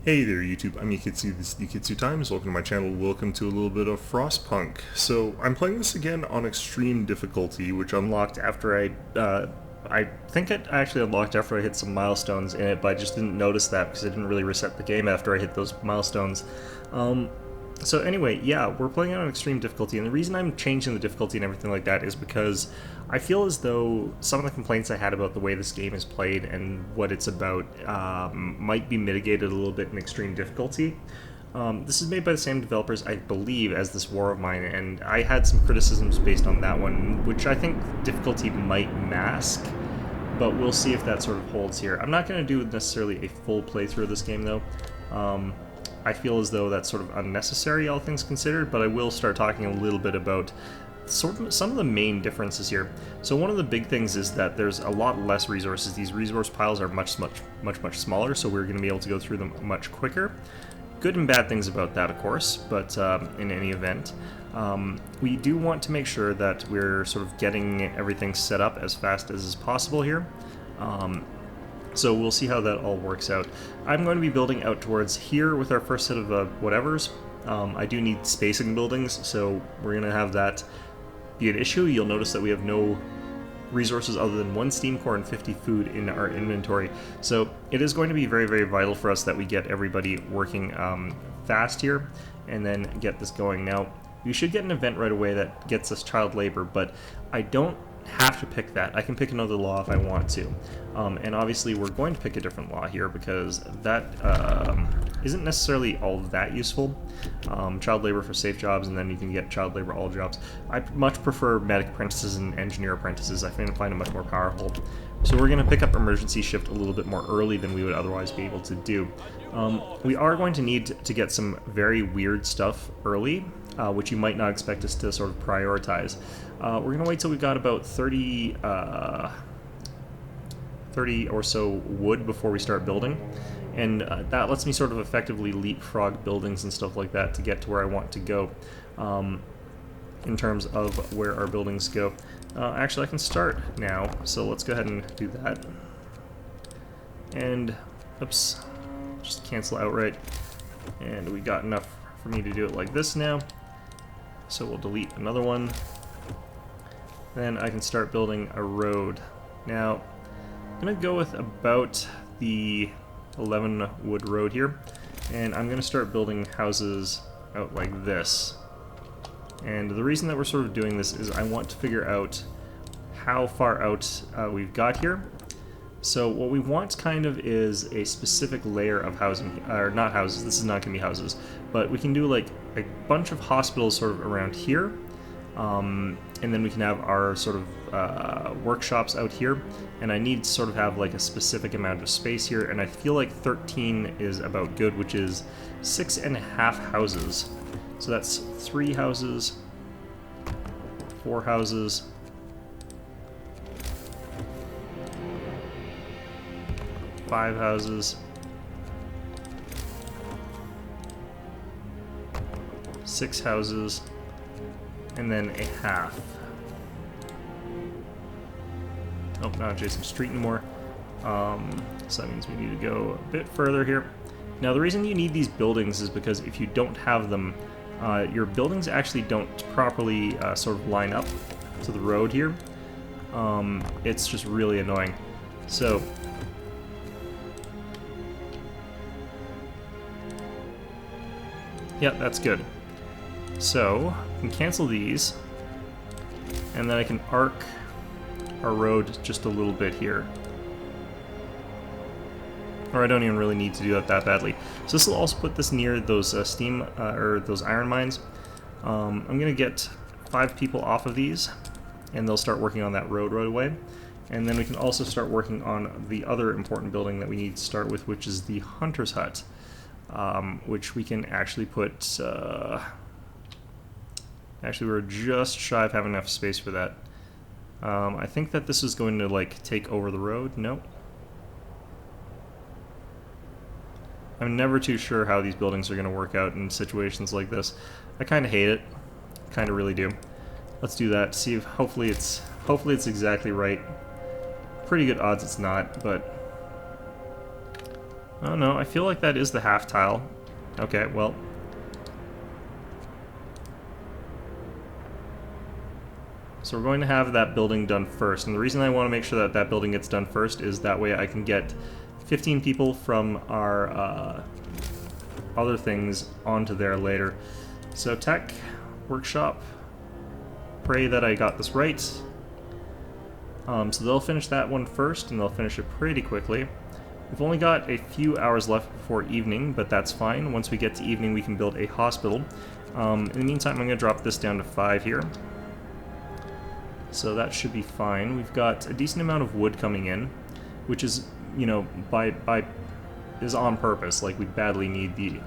Hey there YouTube, I'm Yukitsu, this is Yukitsu Times, welcome to my channel, welcome to a little bit of Frostpunk. So, I'm playing this again on extreme difficulty, which unlocked after I think it actually unlocked after I hit some milestones in it, but I just didn't notice that because I didn't really reset the game after I hit those milestones. So anyway, yeah, we're playing it on extreme difficulty, and the reason I'm changing the difficulty and everything like that is because I feel as though some of the complaints I had about the way this game is played and what it's about might be mitigated a little bit in extreme difficulty. This is made by the same developers, I believe, as this War of Mine, and I had some criticisms based on that one, which I think difficulty might mask, but we'll see if that sort of holds here. I'm not going to do necessarily a full playthrough of this game, though. I feel as though that's sort of unnecessary, all things considered, but I will start talking a little bit about some of the main differences here. So one of the big things is that there's a lot less resources. These resource piles are much smaller, so we're going to be able to go through them much quicker. Good and bad things about that, of course, but in any event, we do want to make sure that we're sort of getting everything set up as fast as is possible here. So we'll see how that all works out. I'm going to be building out towards here with our first set of whatevers. I do need spacing buildings, so we're going to have that be an issue. You'll notice that we have no resources other than 1 steam core and 50 food in our inventory. So it is going to be very vital for us that we get everybody working fast here and then get this going. Now, we should get an event right away that gets us child labor, but I don't have to pick that. I can pick another law if I want to. And obviously we're going to pick a different law here because that isn't necessarily all that useful. Child labor for safe jobs, and then you can get child labor all jobs. I much prefer medic apprentices and engineer apprentices. I find it much more powerful. So we're going to pick up emergency shift a little bit more early than we would otherwise be able to do. We are going to need to get some very weird stuff early, which you might not expect us to sort of prioritize. We're going to wait till we've got about 30 or so wood before we start building, and that lets me sort of effectively leapfrog buildings and stuff like that to get to where I want to go in terms of where our buildings go. Actually, I can start now, so let's go ahead and do that. And, oops, just cancel outright. And we got enough for me to do it like this now. So we'll delete another one. Then I can start building a road. Now, I'm going to go with about the 11 wood road here, and I'm going to start building houses out like this. And the reason that we're sort of doing this is I want to figure out how far out we've got here. So what we want kind of is a specific layer of housing, or not houses, this is not going to be houses, but we can do like a bunch of hospitals sort of around here, and then we can have our sort of workshops out here, and I need to sort of have like a specific amount of space here, and I feel like 13 is about good, which is 6.5 houses. So that's 3 houses, 4 houses, 5 houses, 6 houses, and then a half. Oh, not adjacent street anymore. So that means we need to go a bit further here. Now, the reason you need these buildings is because if you don't have them, your buildings actually don't properly sort of line up to the road here. It's just really annoying. So, yeah, that's good. So, I can cancel these, and then I can arc our road just a little bit here. Or I don't even really need to do that badly. So this will also put this near those steam, or those iron mines. I'm going to get 5 people off of these, and they'll start working on that road right away. And then we can also start working on the other important building that we need to start with, which is the Hunter's Hut. Which we can actually put, actually we're just shy of having enough space for that. I think that this is going to like take over the road. Nope. I'm never too sure how these buildings are going to work out in situations like this. I kind of hate it. Kind of really do. Let's do that. See if hopefully it's exactly right. Pretty good odds it's not, but Oh no, I feel like that is the half tile. Okay, well. So we're going to have that building done first, and the reason I want to make sure that that building gets done first is that way I can get 15 people from our other things onto there later. So tech, workshop, pray that I got this right. So they'll finish that one first, and they'll finish it pretty quickly. We've only got a few hours left before evening, but that's fine. Once we get to evening, we can build a hospital. In the meantime, I'm going to drop this down to 5 here. So that should be fine. We've got a decent amount of wood coming in, which is, you know, is on purpose. Like, we badly need the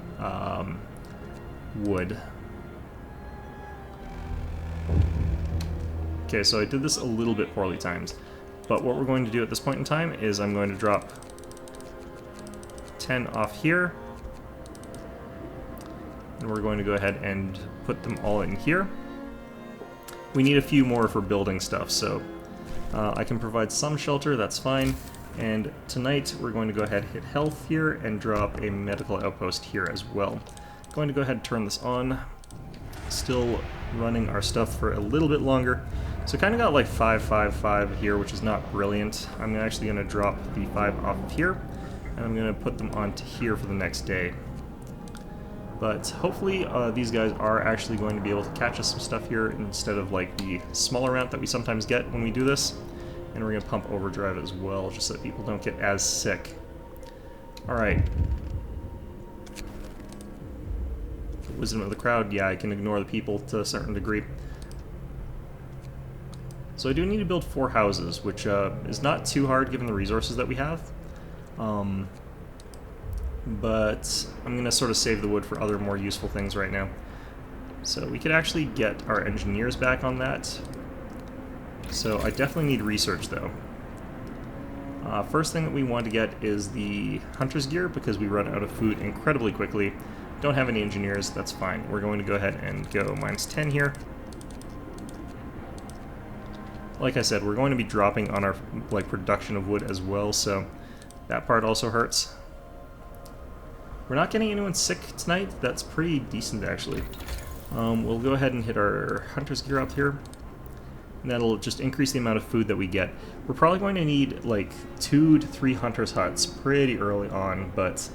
wood. Okay, so I did this a little bit poorly timed, but what we're going to do at this point in time is I'm going to drop 10 off here, and we're going to go ahead and put them all in here. We need a few more for building stuff, so I can provide some shelter, that's fine. And tonight we're going to go ahead and hit health here and drop a medical outpost here as well. Going to go ahead and turn this on. Still running our stuff for a little bit longer. So kind of got like 5, 5, 5 here, which is not brilliant. I'm actually going to drop the 5 off of here, and I'm going to put them onto here for the next day. But hopefully these guys are actually going to be able to catch us some stuff here instead of like the smaller amount that we sometimes get when we do this. And we're going to pump overdrive as well, just so that people don't get as sick. Alright. The wisdom of the crowd, yeah, I can ignore the people to a certain degree. So I do need to build 4 houses, which is not too hard given the resources that we have. But I'm going to sort of save the wood for other more useful things right now. So we could actually get our engineers back on that. So I definitely need research though. First thing that we want to get is the hunter's gear, because we run out of food incredibly quickly. Don't have any engineers, that's fine. We're going to go ahead and go -10 here. Like I said, we're going to be dropping on our production of wood as well, so that part also hurts. We're not getting anyone sick tonight. That's pretty decent, actually. We'll go ahead and hit our hunter's gear up here, and that'll just increase the amount of food that we get. We're probably going to need like 2 to 3 hunter's huts pretty early on, but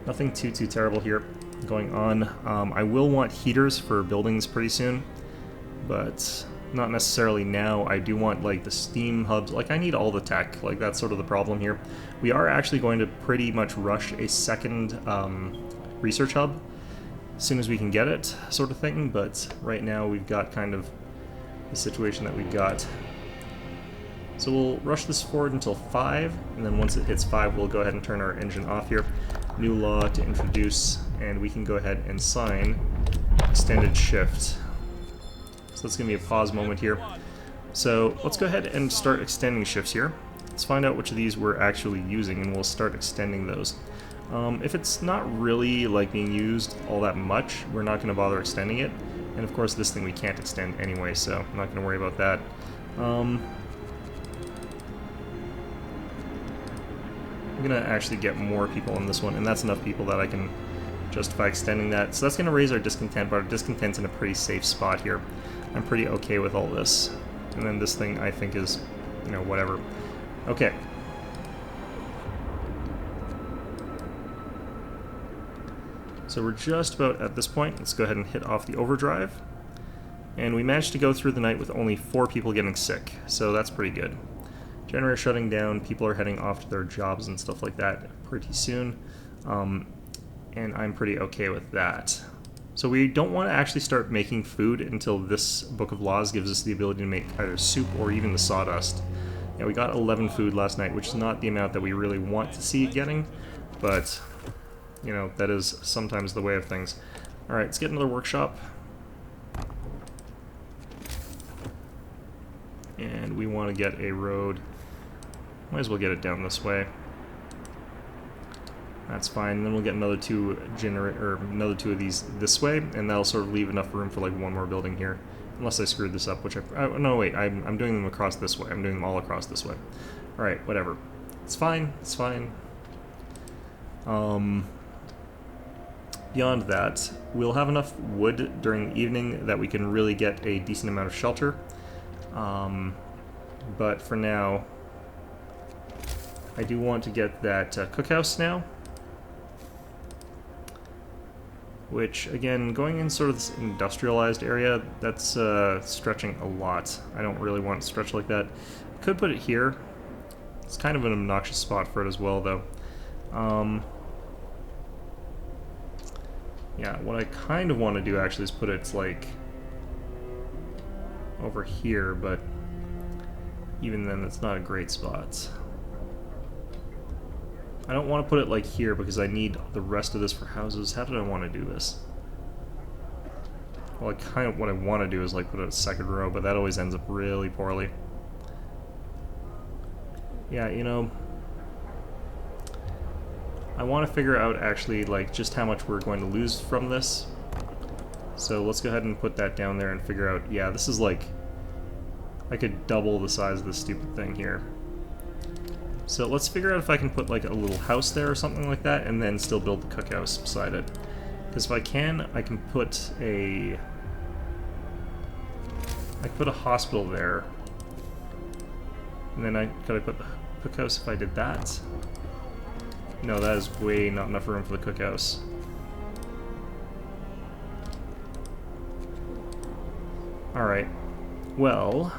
nothing too terrible here going on. I will want heaters for buildings pretty soon, but not necessarily now. I do want like the steam hubs. Like, I need all the tech. Like, that's sort of the problem here. We are actually going to pretty much rush a second research hub as soon as we can get it, sort of thing, but right now we've got kind of the situation that we've got. So we'll rush this forward until 5, and then once it hits 5, we'll go ahead and turn our engine off here. New law to introduce, and we can go ahead and sign extended shift. So that's going to be a pause moment here. So let's go ahead and start extending shifts here. Let's find out which of these we're actually using, and we'll start extending those. If it's not really like being used all that much, we're not going to bother extending it. And of course this thing we can't extend anyway, so I'm not going to worry about that. I'm going to actually get more people on this one, and that's enough people that I can justify extending that. So that's going to raise our discontent, but our discontent's in a pretty safe spot here. I'm pretty okay with all this. And then this thing I think is, you know, whatever. Okay. So we're just about at this point. Let's go ahead and hit off the overdrive. And we managed to go through the night with only 4 people getting sick, so that's pretty good. Generator shutting down, people are heading off to their jobs and stuff like that pretty soon. And I'm pretty okay with that. So we don't want to actually start making food until this Book of Laws gives us the ability to make either soup or even the sawdust. Yeah, we got 11 food last night, which is not the amount that we really want to see it getting, but, you know, that is sometimes the way of things. Alright, let's get another workshop. And we want to get a road. Might as well get it down this way. That's fine. And then we'll get another 2 of these this way, and that'll sort of leave enough room for like 1 more building here. Unless I screwed this up, which no, wait, I'm doing them across this way. I'm doing them all across this way. Alright, whatever. It's fine, it's fine. Beyond that, we'll have enough wood during the evening that we can really get a decent amount of shelter. But for now, I do want to get that cookhouse now. Which, again, going in sort of this industrialized area, that's stretching a lot. I don't really want to stretch like that. Could put it here. It's kind of an obnoxious spot for it as well, though. Yeah, what I kind of want to do actually is put it, like, over here, but even then, that's not a great spot. I don't want to put it, like, here because I need the rest of this for houses. How did I want to do this? Well, kind of what I want to do is, like, put a second row, but that always ends up really poorly. Yeah, you know, I want to figure out, actually, like, just how much we're going to lose from this. So let's go ahead and put that down there and figure out, yeah, this is, like, I could double the size of this stupid thing here. So let's figure out if I can put, like, a little house there or something like that, and then still build the cookhouse beside it. Because if I can put a... I could put a hospital there. And then could I put the cookhouse if I did that? No, that is way not enough room for the cookhouse. Alright. Well...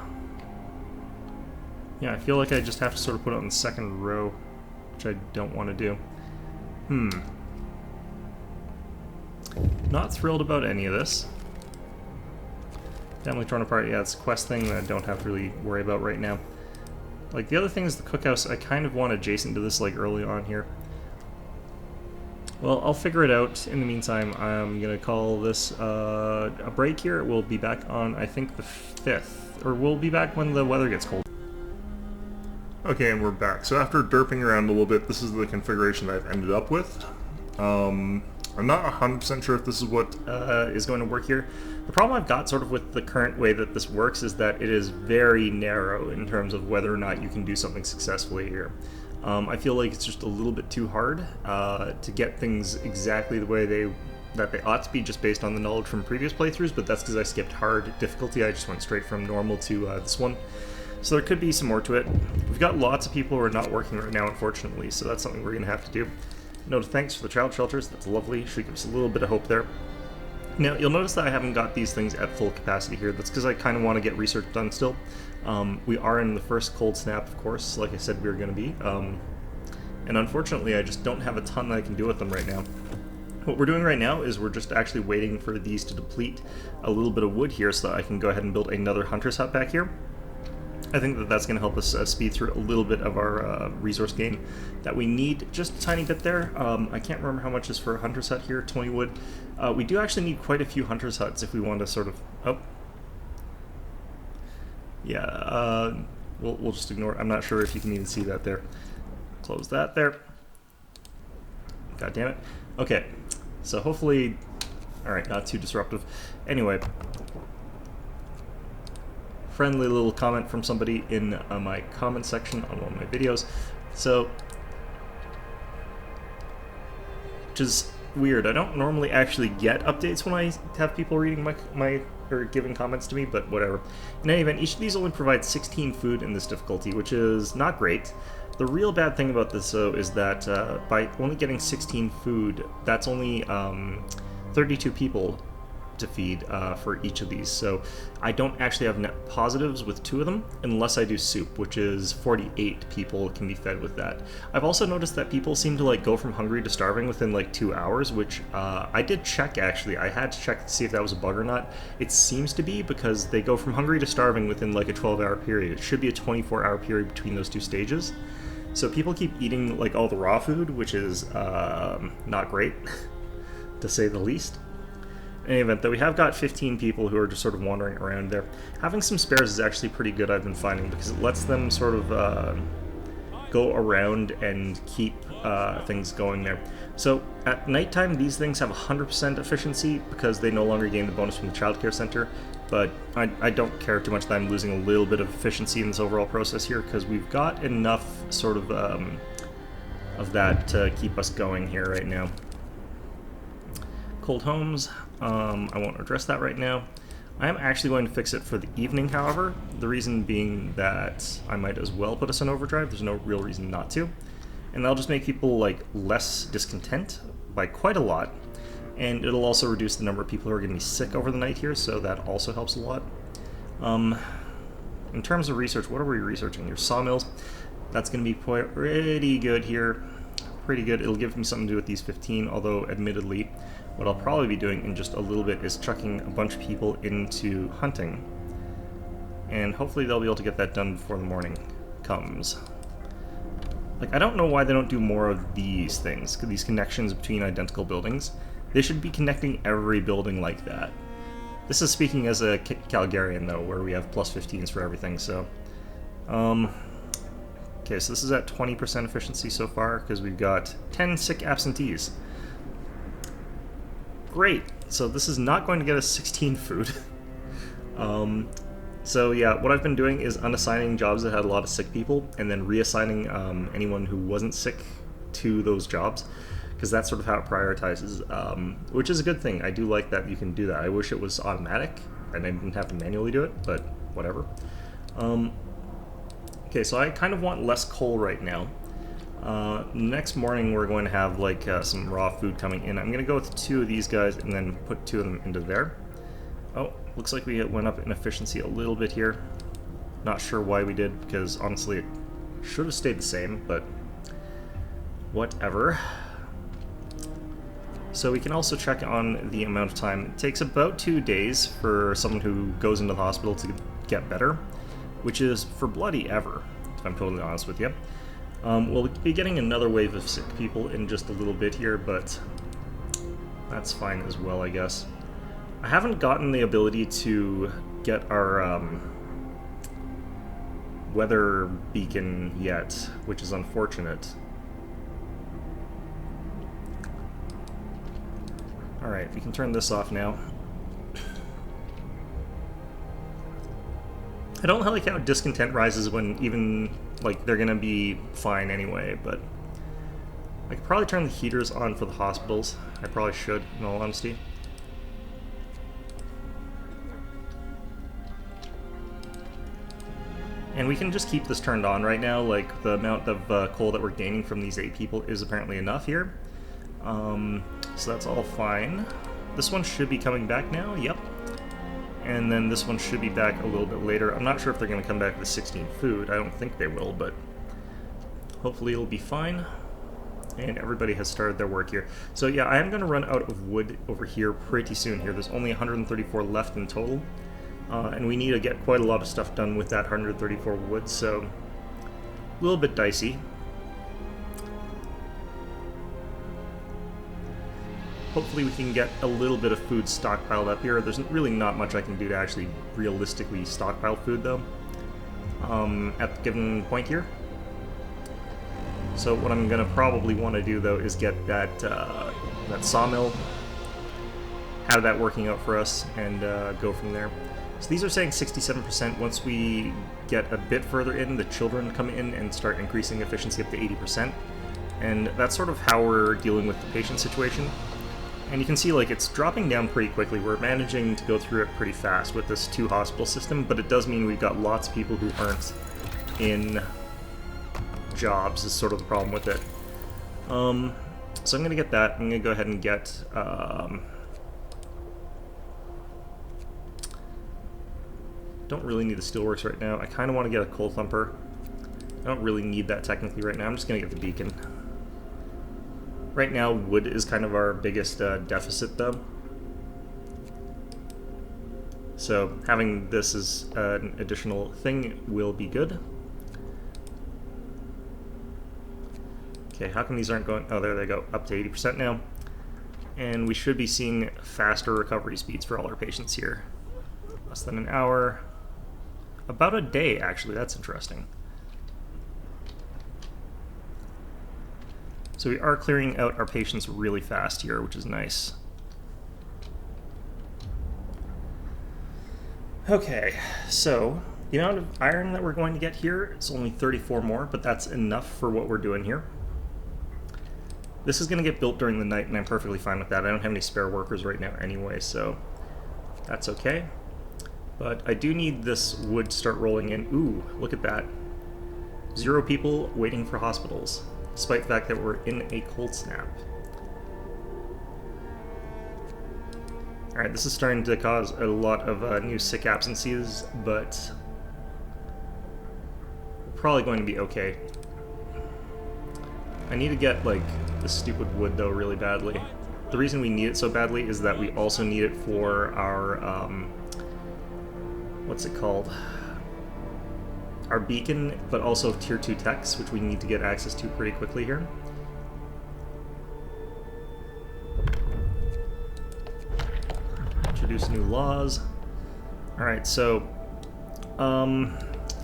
yeah, I feel like I just have to sort of put it on the second row, which I don't want to do. Not thrilled about any of this. Family torn apart, yeah, it's a quest thing that I don't have to really worry about right now. Like, the other thing is the cookhouse, I kind of want adjacent to this, like, early on here. Well, I'll figure it out. In the meantime, I'm going to call this a break here. We'll be back on, I think, the 5th. Or we'll be back when the weather gets cold. Okay, and we're back. So after derping around a little bit, this is the configuration that I've ended up with. I'm not 100% sure if this is what is going to work here. The problem I've got sort of with the current way that this works is that it is very narrow in terms of whether or not you can do something successfully here. I feel like it's just a little bit too hard to get things exactly the way they ought to be just based on the knowledge from previous playthroughs, but that's because I skipped hard difficulty. I just went straight from normal to this one. So there could be some more to it. We've got lots of people who are not working right now, unfortunately, so that's something we're going to have to do. Note thanks for the child shelters, that's lovely, should give us a little bit of hope there. Now, you'll notice that I haven't got these things at full capacity here. That's because I kind of want to get research done still. We are in the first cold snap, of course, like I said we were going to be. And unfortunately, I just don't have a ton that I can do with them right now. What we're doing right now is we're just actually waiting for these to deplete a little bit of wood here so that I can go ahead and build another hunter's hut back here. I think that that's going to help us speed through a little bit of our resource gain that we need, just a tiny bit there. I can't remember how much is for a hunter's hut here, 20 wood. We do actually need quite a few hunter's huts if we want to sort of... oh. Yeah, we'll just ignore it. I'm not sure if you can even see that there. Close that there. God damn it. Okay, so hopefully... alright, not too disruptive. Anyway... friendly little comment from somebody in my comment section on one of my videos. So, which is weird. I don't normally actually get updates when I have people reading my or giving comments to me, but whatever. In any event, each of these only provides 16 food in this difficulty, which is not great. The real bad thing about this, though, is that by only getting 16 food, that's only 32 people to feed for each of these, so I don't actually have net positives with 2 of them unless I do soup, which is 48 people can be fed with that. I've also noticed that people seem to like go from hungry to starving within like 2 hours, which I did check actually. I had to check to see if that was a bug or not. It seems to be, because they go from hungry to starving within like a 12-hour period. It should be a 24-hour period between those 2 stages. So people keep eating like all the raw food, which is not great to say the least. In any event, though, we have got 15 people who are just sort of wandering around there. Having some spares is actually pretty good, I've been finding, because it lets them sort of go around and keep things going there. So at nighttime, these things have 100% efficiency because they no longer gain the bonus from the childcare center, but I don't care too much that I'm losing a little bit of efficiency in this overall process here, because we've got enough sort of of that to keep us going here right now. Cold homes, I won't address that right now. I am actually going to fix it for the evening, however, the reason being that I might as well put us in overdrive. There's no real reason not to. And that'll just make people like less discontent by quite a lot. And it'll also reduce the number of people who are going to be sick over the night here, so that also helps a lot. In terms of research, what are we researching here? Sawmills. That's going to be pretty good here. Pretty good. It'll give me something to do with these 15, although admittedly, what I'll probably be doing in just a little bit is chucking a bunch of people into hunting. And hopefully they'll be able to get that done before the morning comes. Like, I don't know why they don't do more of these things, these connections between identical buildings. They should be connecting every building like that. This is speaking as a Calgarian, though, where we have plus 15s for everything, so... Okay, so this is at 20% efficiency so far, because we've got 10 sick absentees. Great! So this is not going to get us 16 food. So yeah, what I've been doing is unassigning jobs that had a lot of sick people, and then reassigning anyone who wasn't sick to those jobs, because that's sort of how it prioritizes, which is a good thing. I do like that you can do that. I wish it was automatic, and I didn't have to manually do it, but whatever. Okay, so I kind of want less coal right now. Next morning we're going to have like some raw food coming in. I'm going to go with 2 of these guys and then put 2 of them into there. Oh, looks like we went up in efficiency a little bit here. Not sure why we did, because honestly it should have stayed the same, but whatever. So we can also check on the amount of time. It takes about 2 days for someone who goes into the hospital to get better, which is for bloody ever, if I'm totally honest with you. We'll be getting another wave of sick people in just a little bit here, but that's fine as well, I guess. I haven't gotten the ability to get our weather beacon yet, which is unfortunate. Alright, we can turn this off now. I don't like how discontent rises when even, like, they're gonna be fine anyway, but I could probably turn the heaters on for the hospitals. I probably should, in all honesty. And we can just keep this turned on right now. Like, the amount of coal that we're gaining from these 8 people is apparently enough here. So that's all fine. This one should be coming back now, yep. And then this one should be back a little bit later. I'm not sure if they're going to come back with 16 food. I don't think they will, but hopefully it'll be fine. And everybody has started their work here. So yeah, I am going to run out of wood over here pretty soon here. There's only 134 left in total. And we need to get quite a lot of stuff done with that 134 wood, so a little bit dicey. Hopefully we can get a little bit of food stockpiled up here. There's really not much I can do to actually realistically stockpile food, though, at the given point here. So what I'm going to probably want to do, though, is get that, that sawmill, have that working out for us, and go from there. So these are saying 67%. Once we get a bit further in, the children come in and start increasing efficiency up to 80%. And that's sort of how we're dealing with the patient situation. And you can see, like, it's dropping down pretty quickly. We're managing to go through it pretty fast with this 2-hospital system, but it does mean we've got lots of people who aren't in jobs is sort of the problem with it. So I'm going to get that. I'm going to go ahead and get... don't really need the steelworks right now. I kind of want to get a coal thumper. I don't really need that technically right now. I'm just going to get the beacon. Right now, wood is kind of our biggest deficit, though. So having this as an additional thing will be good. Okay, how come these aren't going... Oh, there they go. Up to 80% now. And we should be seeing faster recovery speeds for all our patients here. Less than an hour. About a day, actually. That's interesting. So we are clearing out our patients really fast here, which is nice. Okay, so the amount of iron that we're going to get here, it's only 34 more, but that's enough for what we're doing here. This is going to get built during the night, and I'm perfectly fine with that. I don't have any spare workers right now anyway, so that's okay. But I do need this wood to start rolling in. Ooh, look at that. 0 people waiting for hospitals, despite the fact that we're in a cold snap. Alright, this is starting to cause a lot of new sick absences, but we're probably going to be okay. I need to get, like, the stupid wood, though, really badly. The reason we need it so badly is that we also need it for our, what's it called? Our beacon, but also tier 2 techs, which we need to get access to pretty quickly here. Introduce new laws. Alright, so I'm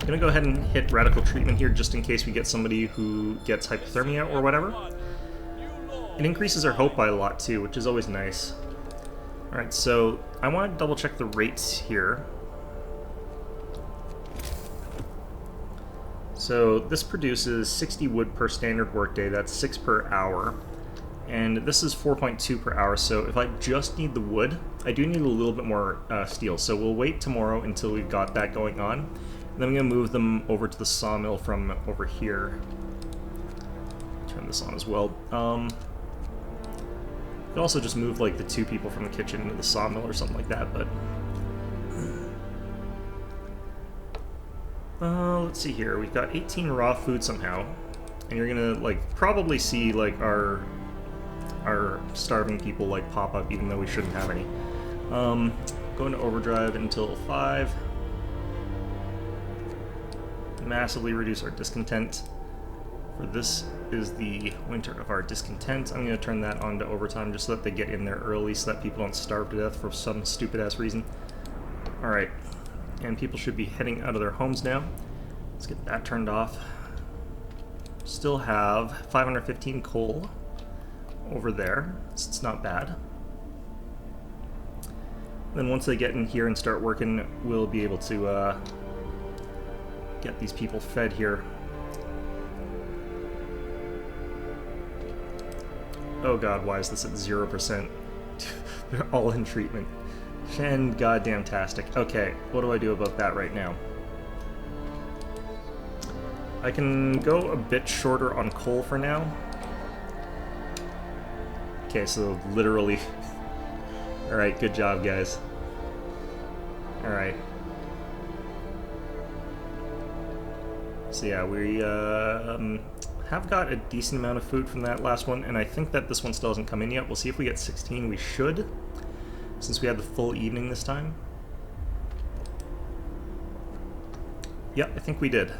gonna go ahead and hit radical treatment here just in case we get somebody who gets hypothermia or whatever. It increases our hope by a lot too, which is always nice. Alright, so I want to double check the rates here. So this produces 60 wood per standard workday, that's 6 per hour. And this is 4.2 per hour, so if I just need the wood, I do need a little bit more steel. So we'll wait tomorrow until we've got that going on. And then I'm going to move them over to the sawmill from over here. Turn this on as well. You could also just move like the 2 people from the kitchen into the sawmill or something like that, but... let's see here. We've got 18 raw food somehow. And you're going to like probably see like our starving people like pop up even though we shouldn't have any. Go into overdrive until 5. Massively reduce our discontent. For this is the winter of our discontent. I'm going to turn that on to overtime just so that they get in there early so that people don't starve to death for some stupid ass reason. Alright, and people should be heading out of their homes now. Let's get that turned off. Still have 515 coal over there, so it's not bad. Then once they get in here and start working, we'll be able to get these people fed here. Oh god, why is this at 0%? They're all in treatment. And goddamn tastic. Okay, what do I do about that right now? I can go a bit shorter on coal for now. Okay, so literally... Alright, good job, guys. Alright. So yeah, we have got a decent amount of food from that last one, and I think that this one still hasn't come in yet. We'll see if we get 16. We should, since we had the full evening this time. Yep, I think we did.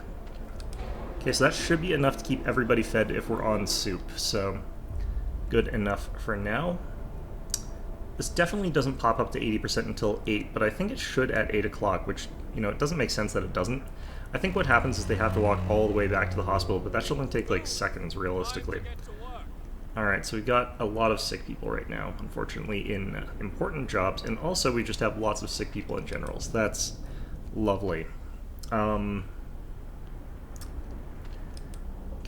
Okay, so that should be enough to keep everybody fed if we're on soup, so good enough for now. This definitely doesn't pop up to 80% until 8, but I think it should at 8 o'clock, which, you know, it doesn't make sense that it doesn't. I think what happens is they have to walk all the way back to the hospital, but that should only take like seconds, realistically. Alright, so we've got a lot of sick people right now, unfortunately, in important jobs, and also we just have lots of sick people in general, so that's lovely. Okay,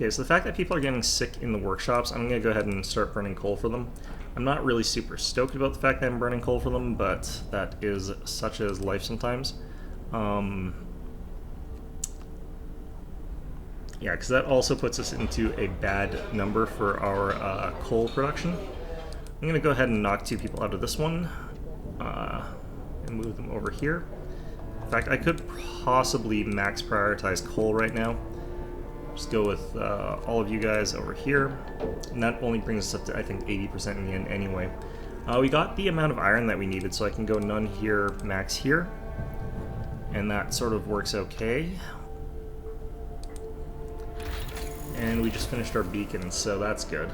so the fact that people are getting sick in the workshops, I'm going to go ahead and start burning coal for them. I'm not really super stoked about the fact that I'm burning coal for them, but that is such as life sometimes. Yeah, because that also puts us into a bad number for our coal production. I'm going to go ahead and knock 2 people out of this one and move them over here. In fact, I could possibly max prioritize coal right now. Just go with all of you guys over here, and that only brings us up to, I think, 80% in the end anyway. We got the amount of iron that we needed, so I can go none here, max here, and that sort of works okay. And we just finished our beacon, so that's good.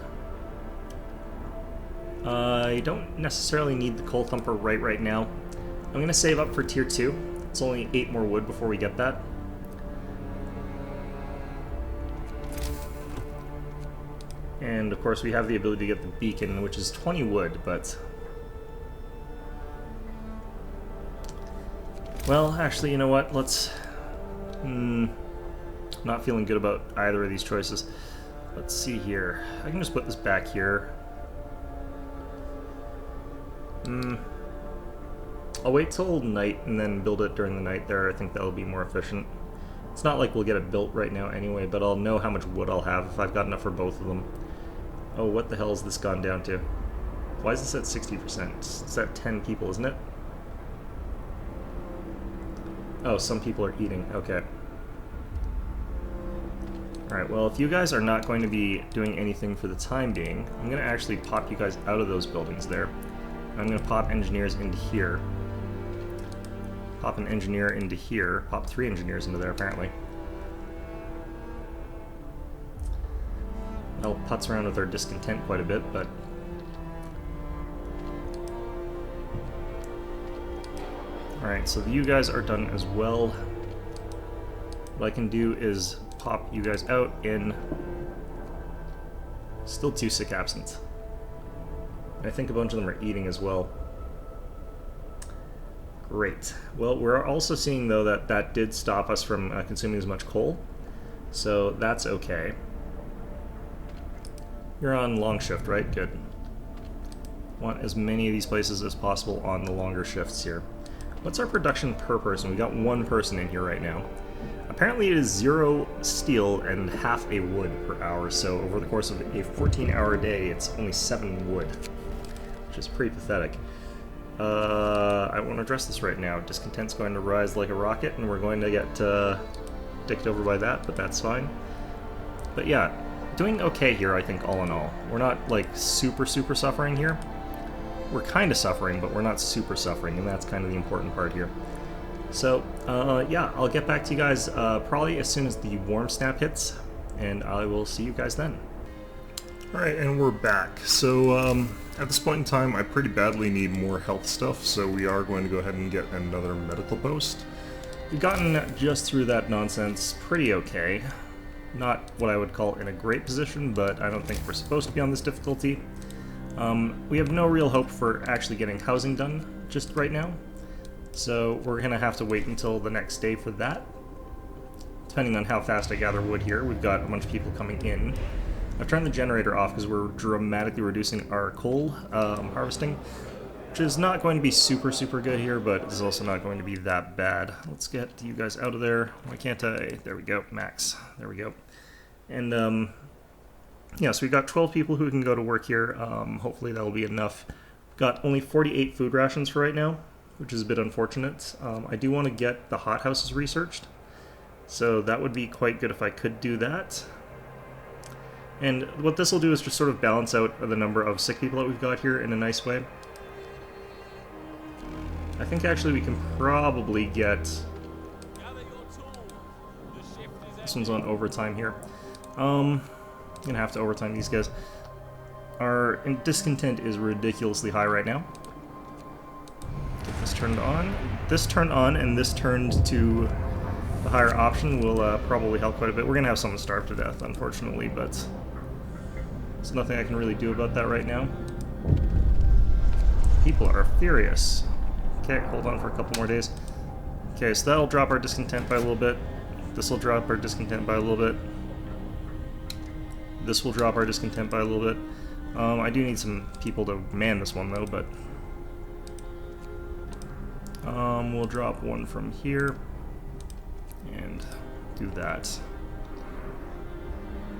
I don't necessarily need the coal thumper right now. I'm going to save up for tier 2. It's only 8 more wood before we get that. And of course we have the ability to get the beacon, which is 20 wood, but... Well, actually, you know what? Let's... not feeling good about either of these choices. let's see here. I can just put this back here. I'll wait till night and then build it during the night there. I think that'll be more efficient. It's not like we'll get it built right now anyway, but I'll know how much wood I'll have if I've got enough for both of them. Oh, what the hell has this gone down to? Why is this at 60%? It's at 10 people, isn't it? Oh, some people are eating. Okay. Alright, well, if you guys are not going to be doing anything for the time being, I'm going to actually pop you guys out of those buildings there. I'm going to pop engineers into here. Pop an engineer into here. Pop 3 engineers into there, apparently. I'll putz around with our discontent quite a bit, but... Alright, so you guys are done as well. What I can do is pop you guys out in... Still 2 sick absent. I think a bunch of them are eating as well. Great. Well, we're also seeing, though, that that did stop us from consuming as much coal. So that's okay. You're on long shift, right? Good. Want as many of these places as possible on the longer shifts here. What's our production per person? We got 1 person in here right now. Apparently it is 0 steel and half a wood per hour, so over the course of a 14-hour day, it's only 7 wood, which is pretty pathetic. I won't address this right now. Discontent's going to rise like a rocket, and we're going to get dicked over by that, but that's fine. But yeah, doing okay here, I think, all in all. We're not, like, super suffering here. We're kind of suffering, but we're not super suffering, and that's kind of the important part here. So, yeah, I'll get back to you guys probably as soon as the warm snap hits, and I will see you guys then. Alright, and we're back. So, at this point in time, I pretty badly need more health stuff, so we are going to go ahead and get another medical post. We've gotten just through that nonsense pretty okay. Not what I would call in a great position, but I don't think we're supposed to be on this difficulty. We have no real hope for actually getting housing done just right now, so we're going to have to wait until the next day for that. Depending on how fast I gather wood here, we've got a bunch of people coming in. I've turned the generator off because we're dramatically reducing our coal harvesting, which is not going to be super good here, but it's also not going to be that bad. Let's get you guys out of there. Why can't I? There we go, max. There we go. And, yeah, so we've got 12 people who can go to work here. Hopefully that'll be enough. Got only 48 food rations for right now, which is a bit unfortunate. I do want to get the hothouses researched, so that would be quite good if I could do that. And what this will do is just sort of balance out the number of sick people that we've got here in a nice way. I think actually we can probably get... This one's on overtime here. I'm gonna have to overtime these guys. Our discontent is ridiculously high right now. Get this turned on. This turned on and this turned to the higher option will probably help quite a bit. We're gonna have someone starve to death, unfortunately, but there's nothing I can really do about that right now. People are furious. Okay, hold on for a couple more days. Okay, so that'll drop our discontent by a little bit. This will drop our discontent by a little bit. This will drop our discontent by a little bit. I do need some people to man this one, though, but... we'll drop one from here. And do that.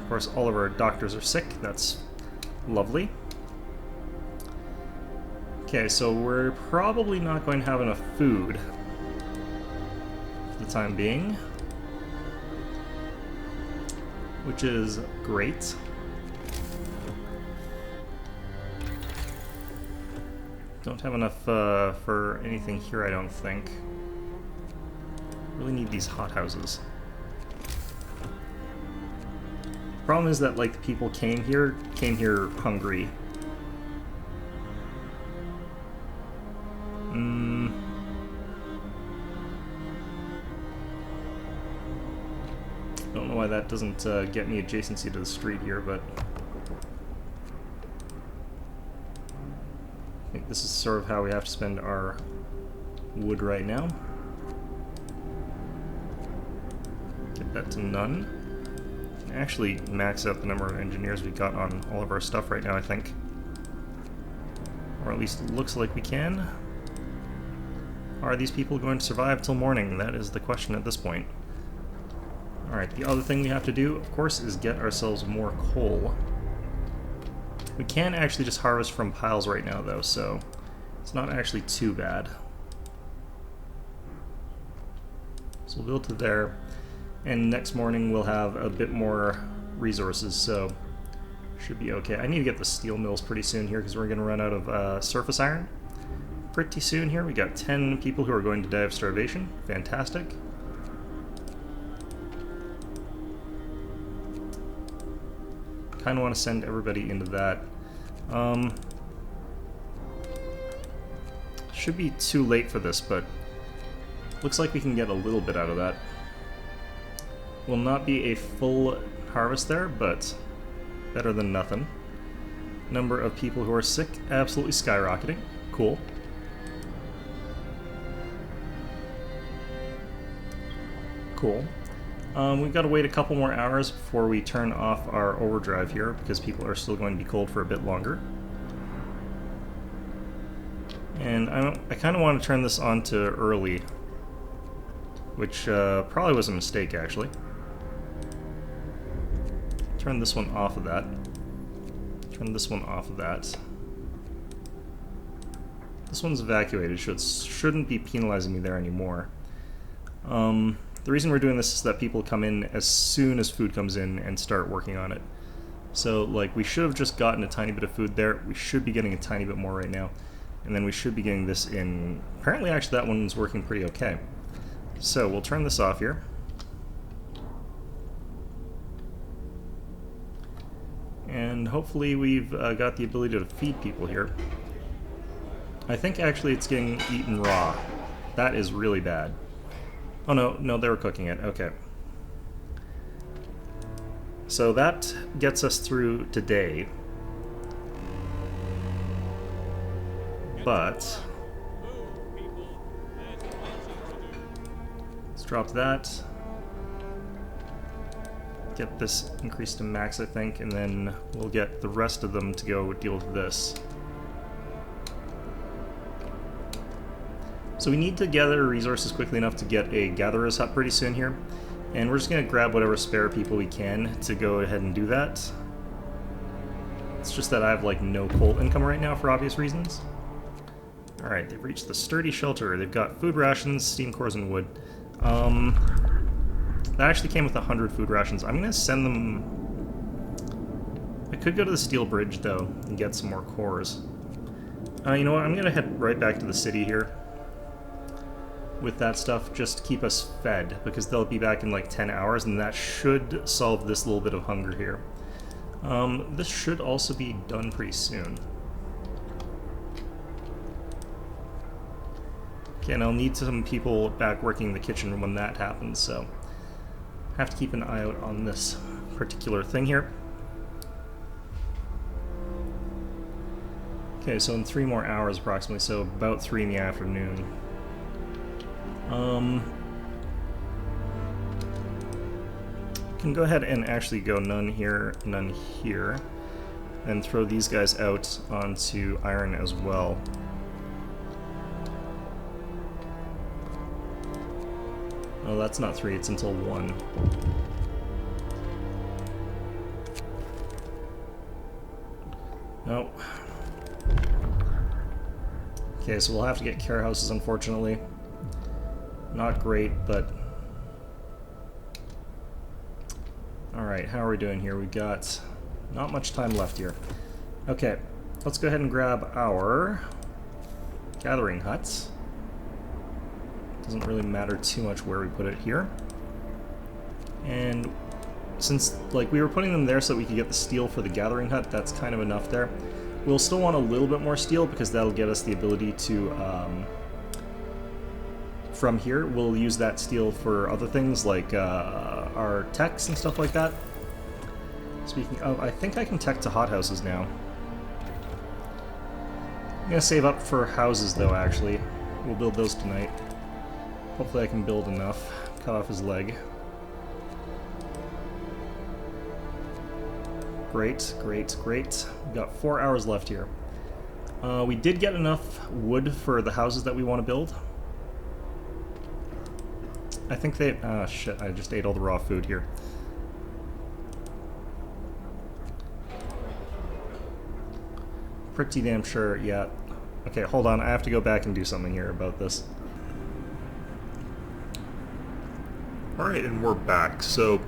Of course, all of our doctors are sick. That's lovely. Okay, so we're probably not going to have enough food for the time being, which is great. Don't have enough for anything here, I don't think. Really need these hothouses. Problem is that, like, the people came here hungry. Don't know why that doesn't get me adjacency to the street here, but I think this is sort of how we have to spend our wood right now. Get that to none. actually max out the number of engineers we got on all of our stuff right now, I think. Or at least it looks like we can. Are these people going to survive till morning? That is the question at this point. Alright, the other thing we have to do, of course, is get ourselves more coal. We can actually just harvest from piles right now, though, so it's not actually too bad. So we'll build to there, and next morning we'll have a bit more resources, so should be okay. I need to get the steel mills pretty soon here, because we're going to run out of surface iron pretty soon here. We got 10 people who are going to die of starvation. Fantastic. Kind of want to send everybody into that. Should be too late for this, but looks like we can get a little bit out of that. Will not be a full harvest there, but better than nothing. Number of people who are sick, absolutely skyrocketing. Cool. Cool. We've got to wait a couple more hours before we turn off our overdrive here, because people are still going to be cold for a bit longer. And I kind of want to turn this on to early, which probably was a mistake, actually. Turn this one off of that. Turn this one off of that. This one's evacuated, so it shouldn't be penalizing me there anymore. The reason we're doing this is that people come in as soon as food comes in and start working on it. So, like, we should have just gotten a tiny bit of food there. We should be getting a tiny bit more right now. And then we should be getting this in... Apparently, actually, that one's working pretty okay. So, we'll turn this off here. And hopefully we've got the ability to feed people here. I think, actually, it's getting eaten raw. That is really bad. Oh, no, they were cooking it. Okay. So that gets us through today. But let's drop that. Get this increased to max, I think, and then we'll get the rest of them to go deal with this. So we need to gather resources quickly enough to get a gatherer's hut pretty soon here. And we're just going to grab whatever spare people we can to go ahead and do that. It's just that I have, like, no coal income right now for obvious reasons. Alright, they've reached the sturdy shelter. They've got food rations, steam cores, and wood. That actually came with 100 food rations. I'm going to send them... I could go to the steel bridge, though, and get some more cores. You know what? I'm going to head right back to the city here with that stuff, just to keep us fed, because they'll be back in like 10 hours, and that should solve this little bit of hunger here. This should also be done pretty soon. Okay, and I'll need some people back working in the kitchen when that happens, so have to keep an eye out on this particular thing here. Okay, so in 3 more hours approximately, so about 3 in the afternoon. Can go ahead and actually go none here, and throw these guys out onto iron as well. Oh, that's not 3, it's until 1. Nope. Okay, so we'll have to get care houses, unfortunately. Not great, but... Alright, how are we doing here? We got not much time left here. Okay, let's go ahead and grab our gathering huts. Doesn't really matter too much where we put it here. And since, like, we were putting them there so that we could get the steel for the gathering hut, that's kind of enough there. We'll still want a little bit more steel, because that'll get us the ability to, from here, we'll use that steel for other things, like our techs and stuff like that. Speaking of, I think I can tech to hothouses now. I'm going to save up for houses, though, actually. We'll build those tonight. Hopefully I can build enough. Cut off his leg. Great, great, great. We've got 4 hours left here. We did get enough wood for the houses that we want to build. I think they... shit, I just ate all the raw food here. Pretty damn sure, yeah. Okay, hold on, I have to go back and do something here about this. Alright, and we're back. So,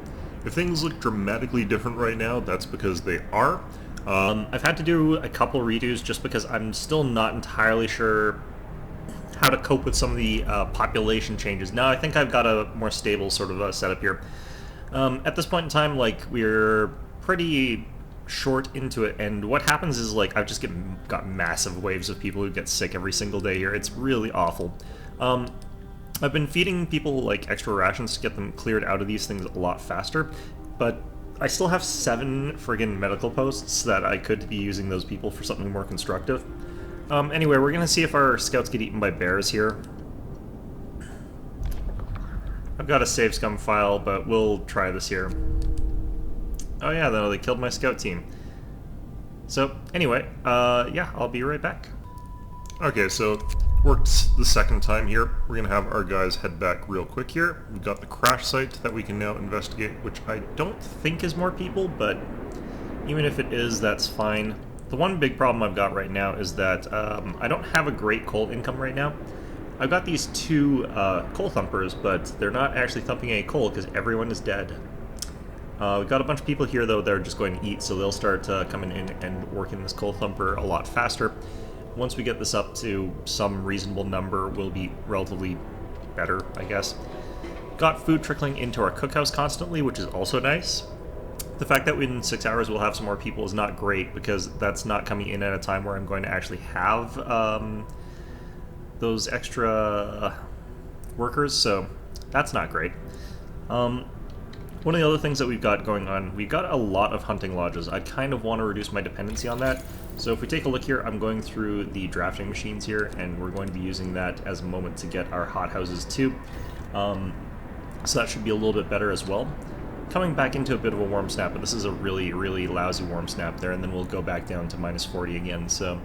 if things look dramatically different right now, that's because they are. I've had to do a couple redos just because I'm still not entirely sure how to cope with some of the population changes. Now I think I've got a more stable sort of setup here. At this point in time, like, we're pretty short into it, and what happens is, like, I've just got massive waves of people who get sick every single day here. It's really awful. I've been feeding people, like, extra rations to get them cleared out of these things a lot faster, but I still have 7 friggin' medical posts that I could be using those people for something more constructive. Anyway, we're gonna see if our scouts get eaten by bears here. I've got a save scum file, but we'll try this here. Oh yeah, though, they killed my scout team. So, anyway, yeah, I'll be right back. Okay, so worked the second time here. We're going to have our guys head back real quick here. We've got the crash site that we can now investigate, which I don't think is more people, but even if it is, that's fine. The one big problem I've got right now is that I don't have a great coal income right now. I've got these 2 coal thumpers, but they're not actually thumping any coal because everyone is dead. We've got a bunch of people here, though, that are just going to eat, so they'll start coming in and working this coal thumper a lot faster. Once we get this up to some reasonable number, we'll be relatively better, I guess. Got food trickling into our cookhouse constantly, which is also nice. The fact that in 6 hours we'll have some more people is not great, because that's not coming in at a time where I'm going to actually have those extra workers, so that's not great. One of the other things that we've got going on, we've got a lot of hunting lodges. I kind of want to reduce my dependency on that. So if we take a look here, I'm going through the drafting machines here, and we're going to be using that as a moment to get our hothouses too. So that should be a little bit better as well. Coming back into a bit of a warm snap, but this is a really, really lousy warm snap there, and then we'll go back down to minus 40 again. So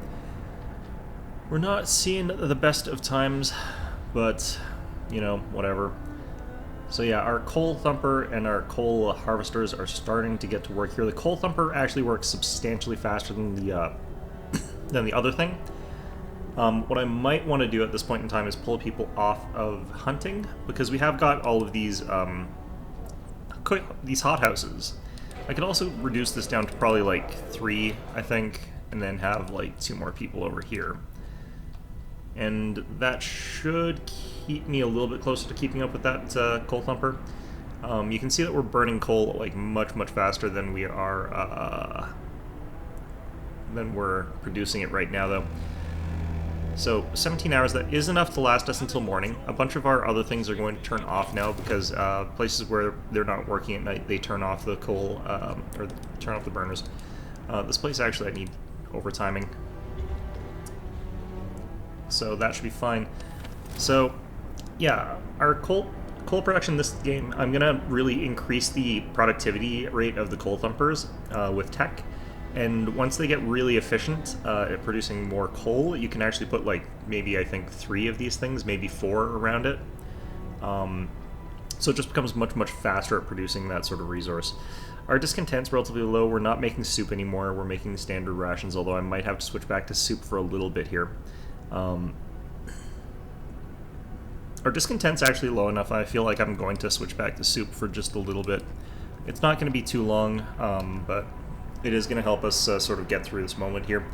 we're not seeing the best of times, but, you know, whatever. So yeah, our coal thumper and our coal harvesters are starting to get to work here. The coal thumper actually works substantially faster than the other thing. What I might want to do at this point in time is pull people off of hunting, because we have got all of these hothouses. I could also reduce this down to probably like 3, I think, and then have like 2 more people over here. And that should keep me a little bit closer to keeping up with that coal thumper. You can see that we're burning coal like much faster than we are than we're producing it right now, though. So 17 hours, that is enough to last us until morning. A bunch of our other things are going to turn off now, because places where they're not working at night, they turn off the coal, or turn off the burners. This place actually I need overtiming, so that should be fine. So yeah, our coal production this game, I'm gonna really increase the productivity rate of the coal thumpers with tech, and once they get really efficient at producing more coal, you can actually put like maybe I think 3 of these things, maybe 4 around it. So it just becomes much faster at producing that sort of resource. Our discontent's relatively low. We're not making soup anymore. We're making standard rations, although I might have to switch back to soup for a little bit here. Our discontent's actually low enough. I feel like I'm going to switch back to soup for just a little bit. It's not going to be too long, but it is going to help us sort of get through this moment here.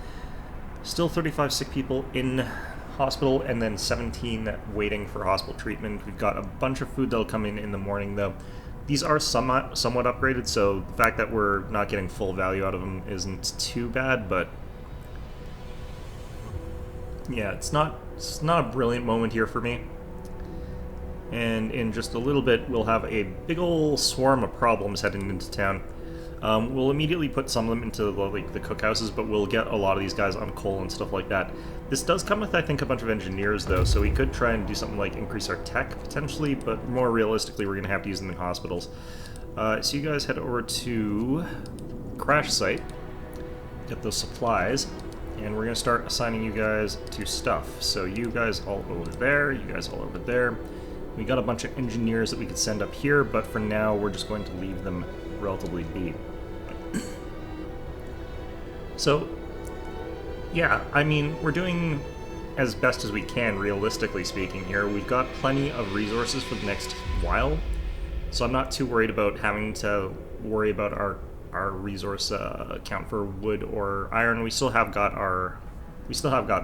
Still 35 sick people in hospital, and then 17 waiting for hospital treatment. We've got a bunch of food that'll come in the morning, though. These are somewhat upgraded, so the fact that we're not getting full value out of them isn't too bad, but yeah, it's not a brilliant moment here for me. And in just a little bit, we'll have a big ol' swarm of problems heading into town. We'll immediately put some of them into the cookhouses, but we'll get a lot of these guys on coal and stuff like that. This does come with, I think, a bunch of engineers, though, so we could try and do something like increase our tech, potentially, but more realistically, we're going to have to use them in hospitals. So you guys head over to crash site, get those supplies, and we're going to start assigning you guys to stuff. So you guys all over there, you guys all over there. We got a bunch of engineers that we could send up here, but for now we're just going to leave them relatively be. So, yeah, I mean, we're doing as best as we can, realistically speaking here. We've got plenty of resources for the next while, so I'm not too worried about having to worry about our resource count for wood or iron. We still have got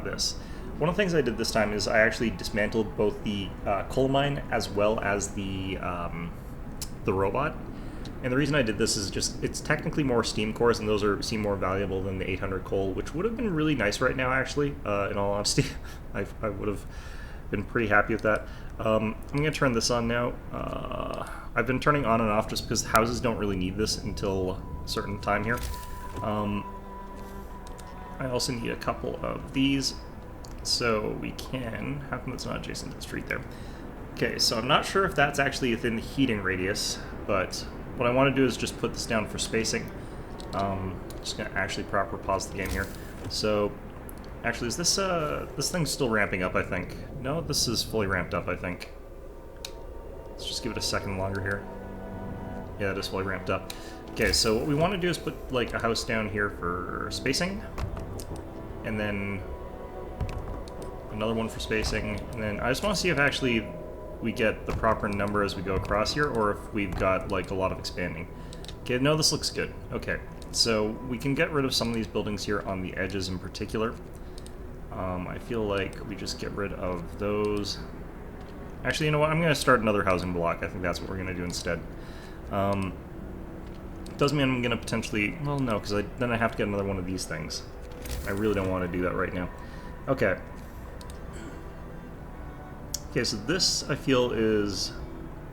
this. One of the things I did this time is I actually dismantled both the coal mine as well as the robot. And the reason I did this is just, it's technically more steam cores, and those seem more valuable than the 800 coal, which would have been really nice right now, actually, in all honesty. I would have been pretty happy with that. I'm going to turn this on now. I've been turning on and off just because houses don't really need this until a certain time here. I also need a couple of these, so we can... How come it's not adjacent to the street there? Okay, so I'm not sure if that's actually within the heating radius, but what I want to do is just put this down for spacing. Just going to actually proper pause the game here. So, actually, is this thing's still ramping up, I think. No, this is fully ramped up, I think. Let's just give it a second longer here. Yeah, it is fully ramped up. Okay, so what we want to do is put, like, a house down here for spacing. And then another one for spacing. And then I just want to see if actually we get the proper number as we go across here, or if we've got, like, a lot of expanding. Okay, no, this looks good. Okay, so we can get rid of some of these buildings here on the edges in particular. I feel like we just get rid of those. Actually, you know what? I'm going to start another housing block. I think that's what we're going to do instead. Does mean I'm going to potentially... Well, no, because then I have to get another one of these things. I really don't want to do that right now. Okay. Okay, so this, I feel, is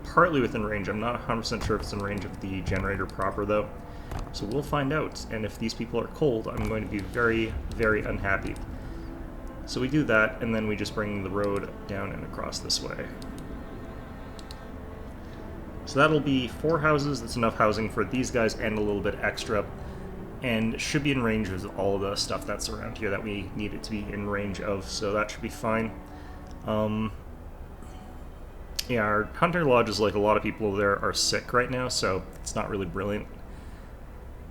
partly within range. I'm not 100% sure if it's in range of the generator proper, though. So we'll find out. And if these people are cold, I'm going to be very, very unhappy. So we do that, and then we just bring the road down and across this way. So that'll be 4 houses. That's enough housing for these guys and a little bit extra. And should be in range of all the stuff that's around here that we need it to be in range of, so that should be fine. Yeah, our hunter lodges, like a lot of people over there, are sick right now, so it's not really brilliant.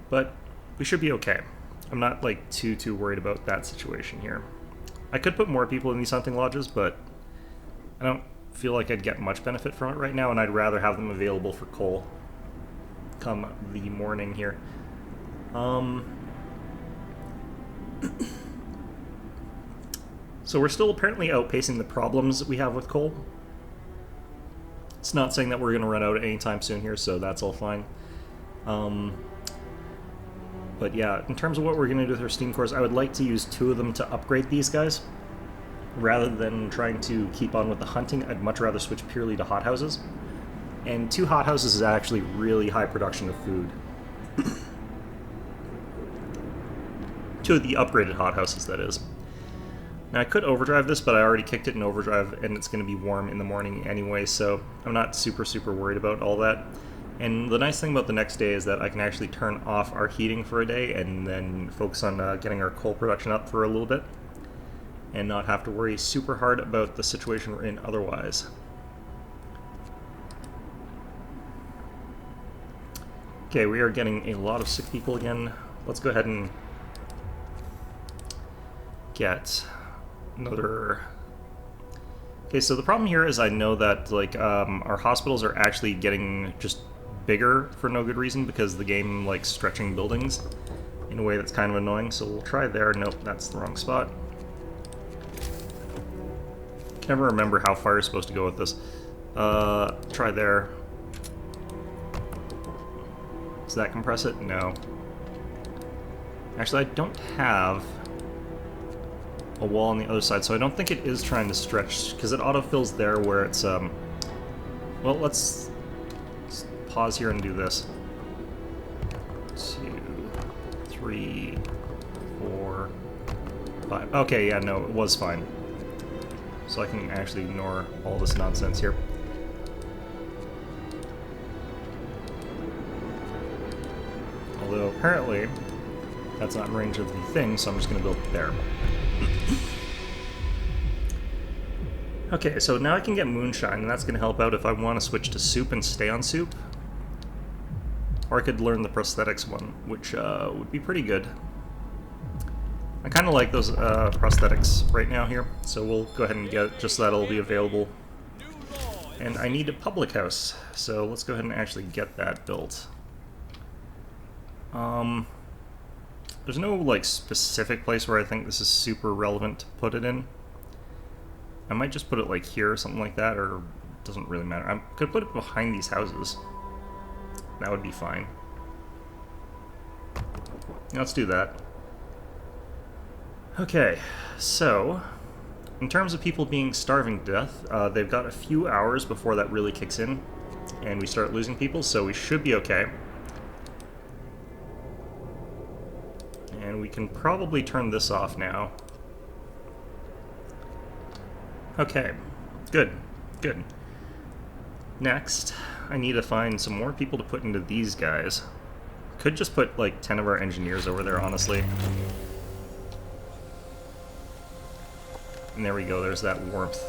But we should be okay. I'm not, like, too worried about that situation here. I could put more people in these hunting lodges, but I don't feel like I'd get much benefit from it right now, and I'd rather have them available for coal come the morning here. So we're still apparently outpacing the problems that we have with coal. It's not saying that we're going to run out anytime soon here, so that's all fine. But yeah, in terms of what we're going to do with our steam cores, I would like to use 2 of them to upgrade these guys. Rather than trying to keep on with the hunting, I'd much rather switch purely to hothouses. And 2 hothouses is actually really high production of food. 2 of the upgraded hothouses, that is. Now, I could overdrive this, but I already kicked it in overdrive, and it's going to be warm in the morning anyway, so I'm not super worried about all that. And the nice thing about the next day is that I can actually turn off our heating for a day and then focus on getting our coal production up for a little bit, and not have to worry super hard about the situation we're in otherwise. Okay, we are getting a lot of sick people again. Let's go ahead and get another... Okay, so the problem here is I know that, like, our hospitals are actually getting just bigger for no good reason because the game likes stretching buildings in a way that's kind of annoying, so we'll try there. Nope, that's the wrong spot. Can never remember how far you're supposed to go with this. Try there. Does that compress it? No. Actually, I don't have a wall on the other side, so I don't think it is trying to stretch, because it autofills there where it's, well, let's pause here and do this. 2, 3, 4, 5. Okay, yeah, no, it was fine. So I can actually ignore all this nonsense here. Although apparently that's not in range of the thing, so I'm just going to build it there. Okay, so now I can get moonshine, and that's going to help out if I want to switch to soup and stay on soup. Or I could learn the prosthetics one, which would be pretty good. I kind of like those prosthetics right now here, so we'll go ahead and get it just so that it'll be available. And I need a public house, so let's go ahead and actually get that built. There's no, like, specific place where I think this is super relevant to put it in. I might just put it, like, here or something like that, or it doesn't really matter. I could put it behind these houses. That would be fine. Let's do that. Okay, so in terms of people being starving to death, they've got a few hours before that really kicks in, and we start losing people, so we should be okay. And we can probably turn this off now. Okay, good, good. Next, I need to find some more people to put into these guys. Could just put like 10 of our engineers over there, honestly. And there we go, there's that warmth.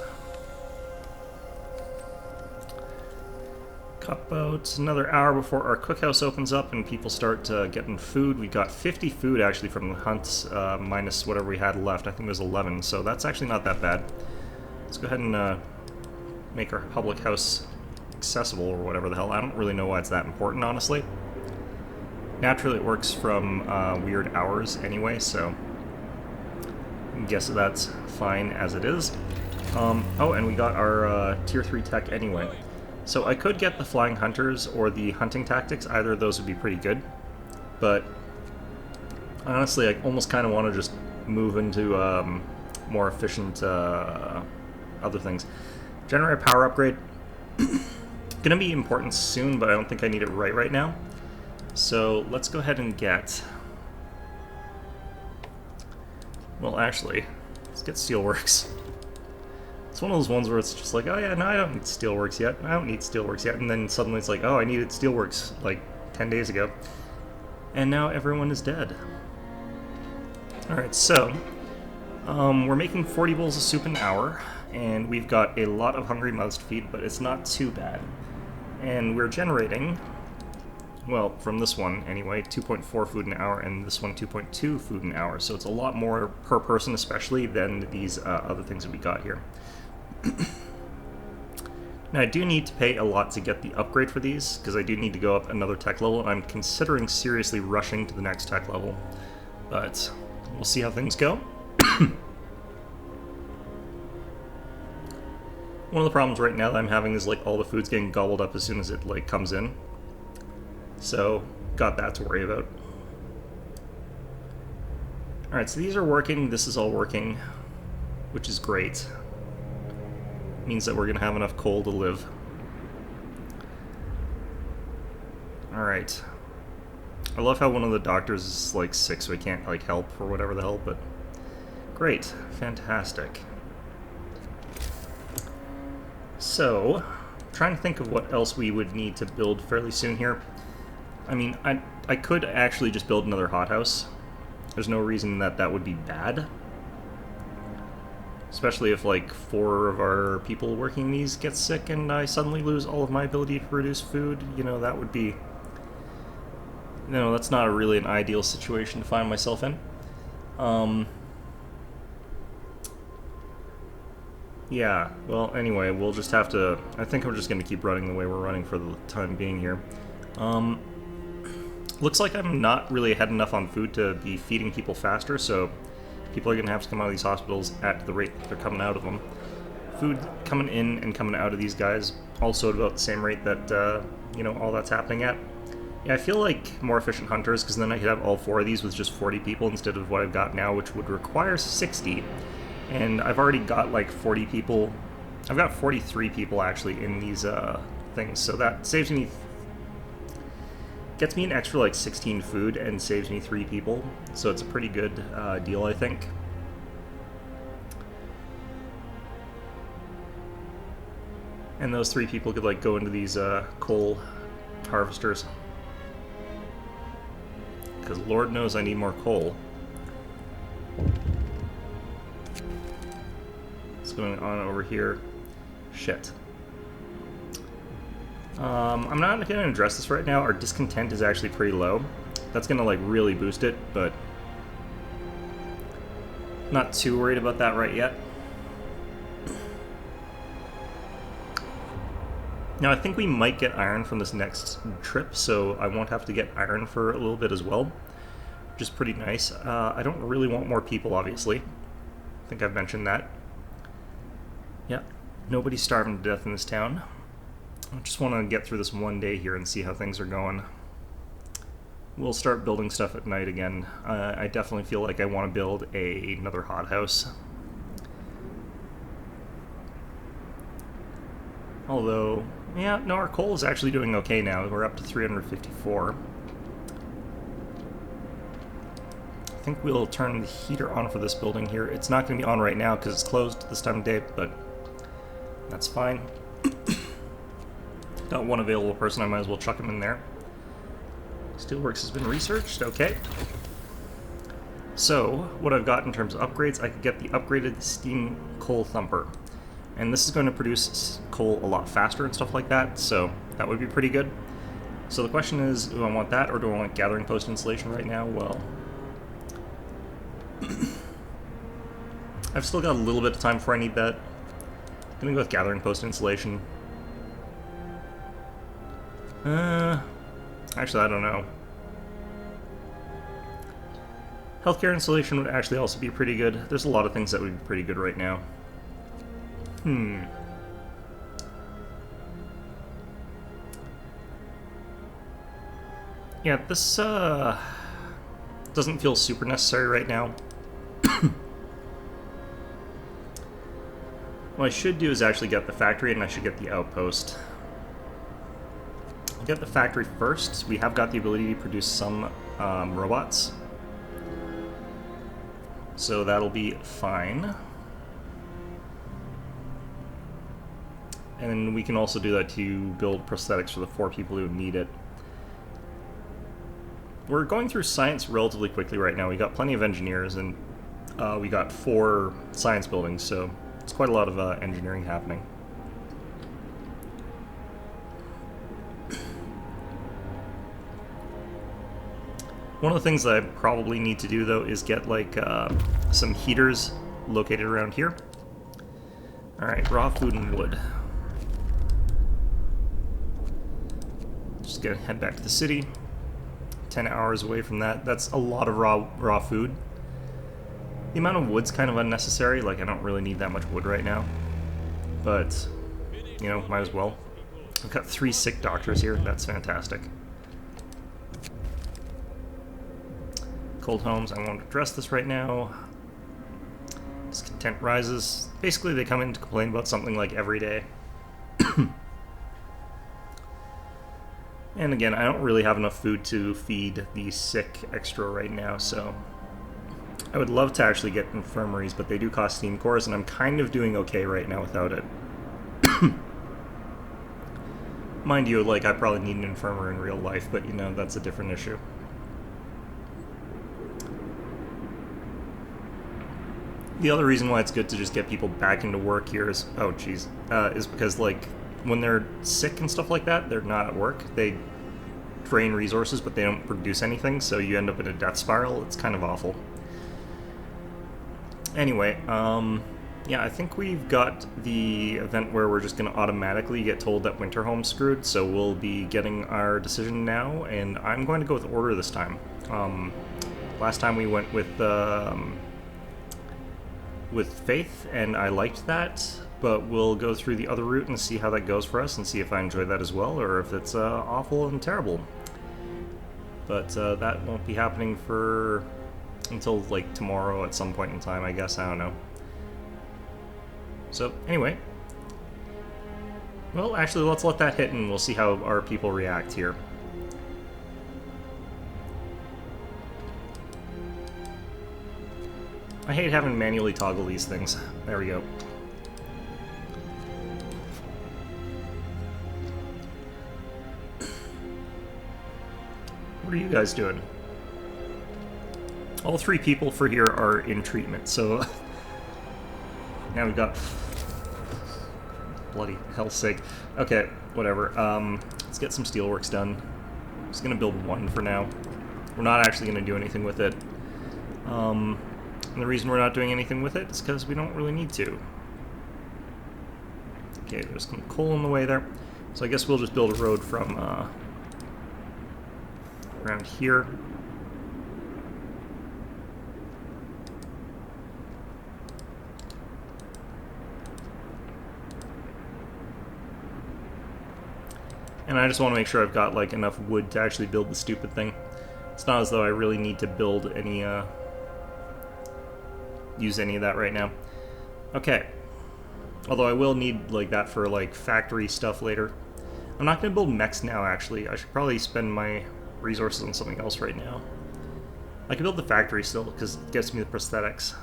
Got about another hour before our cookhouse opens up and people start getting food. We got 50 food actually from the hunts, minus whatever we had left. I think it was 11, so that's actually not that bad. Let's go ahead and make our public house accessible or whatever the hell. I don't really know why it's that important, honestly. Naturally, it works from weird hours anyway, so I guess that's fine as it is. Oh, and we got our tier 3 tech anyway. So I could get the flying hunters or the hunting tactics. Either of those would be pretty good. But honestly, I almost kind of want to just move into more efficient other things. Generator power upgrade. Gonna be important soon, but I don't think I need it right now. So let's go ahead and get... Well, actually, let's get Steelworks. It's one of those ones where it's just like, oh yeah, no, I don't need Steelworks yet. I don't need Steelworks yet. And then suddenly it's like, oh, I needed Steelworks like 10 days ago. And now everyone is dead. Alright, so we're making 40 bowls of soup an hour, and we've got a lot of hungry mouths to feed, but it's not too bad. And we're generating, well, from this one anyway, 2.4 food an hour, and this one 2.2 food an hour. So it's a lot more per person, especially, than these other things that we got here. Now, I do need to pay a lot to get the upgrade for these, because I do need to go up another tech level, and I'm considering seriously rushing to the next tech level. But we'll see how things go. One of the problems right now that I'm having is like all the food's getting gobbled up as soon as it like comes in. So, got that to worry about. Alright, so these are working, this is all working, which is great. Means that we're going to have enough coal to live. Alright. I love how one of the doctors is like sick, so he can't like help or whatever the hell, but great. Fantastic. So, trying to think of what else we would need to build fairly soon here. I mean, I could actually just build another hothouse. There's no reason that that would be bad. Especially if, like, 4 of our people working these get sick and I suddenly lose all of my ability to produce food. You know, that would be... No, that's not really an ideal situation to find myself in. Yeah, well, anyway, we'll just have to... I think I'm just going to keep running the way we're running for the time being here. Looks like I'm not really ahead enough on food to be feeding people faster, so people are going to have to come out of these hospitals at the rate that they're coming out of them. Food coming in and coming out of these guys also at about the same rate that, you know, all that's happening at. Yeah, I feel like more efficient hunters, because then I could have all 4 of these with just 40 people instead of what I've got now, which would require 60. And I've already got like 40 people. I've got 43 people actually in these things, so that saves me... Gets me an extra like 16 food and saves me 3 people, so it's a pretty good deal, I think. And those 3 people could like go into these coal harvesters. because Lord knows I need more coal. What's going on over here? Shit. I'm not going to address this right now. Our discontent is actually pretty low. That's going to, like, really boost it, but not too worried about that right yet. Now, I think we might get iron from this next trip, so I won't have to get iron for a little bit as well, which is pretty nice. I don't really want more people, obviously. I think I've mentioned that. Yeah, nobody's starving to death in this town. I just want to get through this one day here and see how things are going. We'll start building stuff at night again. I definitely feel like I want to build another hothouse. Although, yeah, no, our coal is actually doing okay now. We're up to 354. I think we'll turn the heater on for this building here. It's not going to be on right now because it's closed this time of day, but that's fine. Got one available person, I might as well chuck him in there. Steelworks has been researched, okay. So, what I've got in terms of upgrades, I could get the upgraded steam coal thumper. And this is going to produce coal a lot faster and stuff like that, so that would be pretty good. So the question is, do I want that or do I want gathering post installation right now? Well, I've still got a little bit of time before I need that. I'm going to go with gathering post installation. Actually, I don't know. Healthcare installation would actually also be pretty good. There's a lot of things that would be pretty good right now. Yeah, this doesn't feel super necessary right now. What I should do is actually get the factory, and I should get the outpost. I'll get the factory first. We have got the ability to produce some robots. So that'll be fine. And we can also do that to build prosthetics for the 4 people who need it. We're going through science relatively quickly right now. We got plenty of engineers, and we got 4 science buildings, so it's quite a lot of engineering happening. One of the things that I probably need to do, though, is get, like, some heaters located around here. Alright, raw food and wood. Just gonna head back to the city. 10 hours away from that. That's a lot of raw food. The amount of wood's kind of unnecessary. Like, I don't really need that much wood right now. But, you know, might as well. I've got 3 sick doctors here. That's fantastic. Cold homes, I won't address this right now. Discontent rises. Basically, they come in to complain about something like every day. And again, I don't really have enough food to feed the sick extra right now, so I would love to actually get infirmaries, but they do cost steam cores, and I'm kind of doing okay right now without it. Mind you, like, I probably need an infirmary in real life, but, you know, that's a different issue. The other reason why it's good to just get people back into work here is, oh jeez, is because, like, when they're sick and stuff like that, they're not at work. They drain resources, but they don't produce anything, so you end up in a death spiral. It's kind of awful. Anyway, yeah, I think we've got the event where we're just going to automatically get told that Winterhome's screwed, so we'll be getting our decision now, and I'm going to go with order this time. Last time we went with faith, and I liked that, but we'll go through the other route and see how that goes for us and see if I enjoy that as well, or if it's awful and terrible. But that won't be happening until like tomorrow at some point in time, I guess. I don't know. So anyway, well, actually, let's let that hit and we'll see how our people react here. I hate having to manually toggle these things. There we go. What are you guys doing? All 3 people for here are in treatment, so now we've got... Bloody hell's sake. Okay, whatever. Let's get some steelworks done. I'm just gonna build 1 for now. We're not actually gonna do anything with it. And the reason we're not doing anything with it is because we don't really need to. Okay, there's some coal in the way there. So I guess we'll just build a road from around here. And I just want to make sure I've got like enough wood to actually build the stupid thing. It's not as though I really need to build any, use any of that right now. Okay. Although I will need like that for like factory stuff later. I'm not going to build mechs now, actually. I should probably spend my resources on something else right now. I can build the factory still, because it gets me the prosthetics.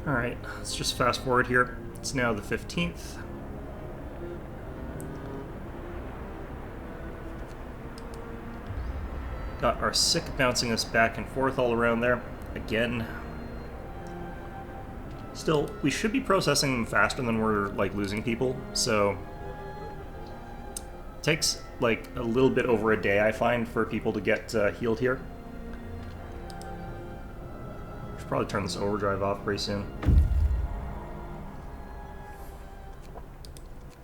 Alright, let's just fast forward here. It's now the 15th. Got our sick bouncing us back and forth all around there. Again. Still, we should be processing them faster than we're, like, losing people, so... It takes, like, a little bit over a day, I find, for people to get healed here. Should probably turn this overdrive off pretty soon.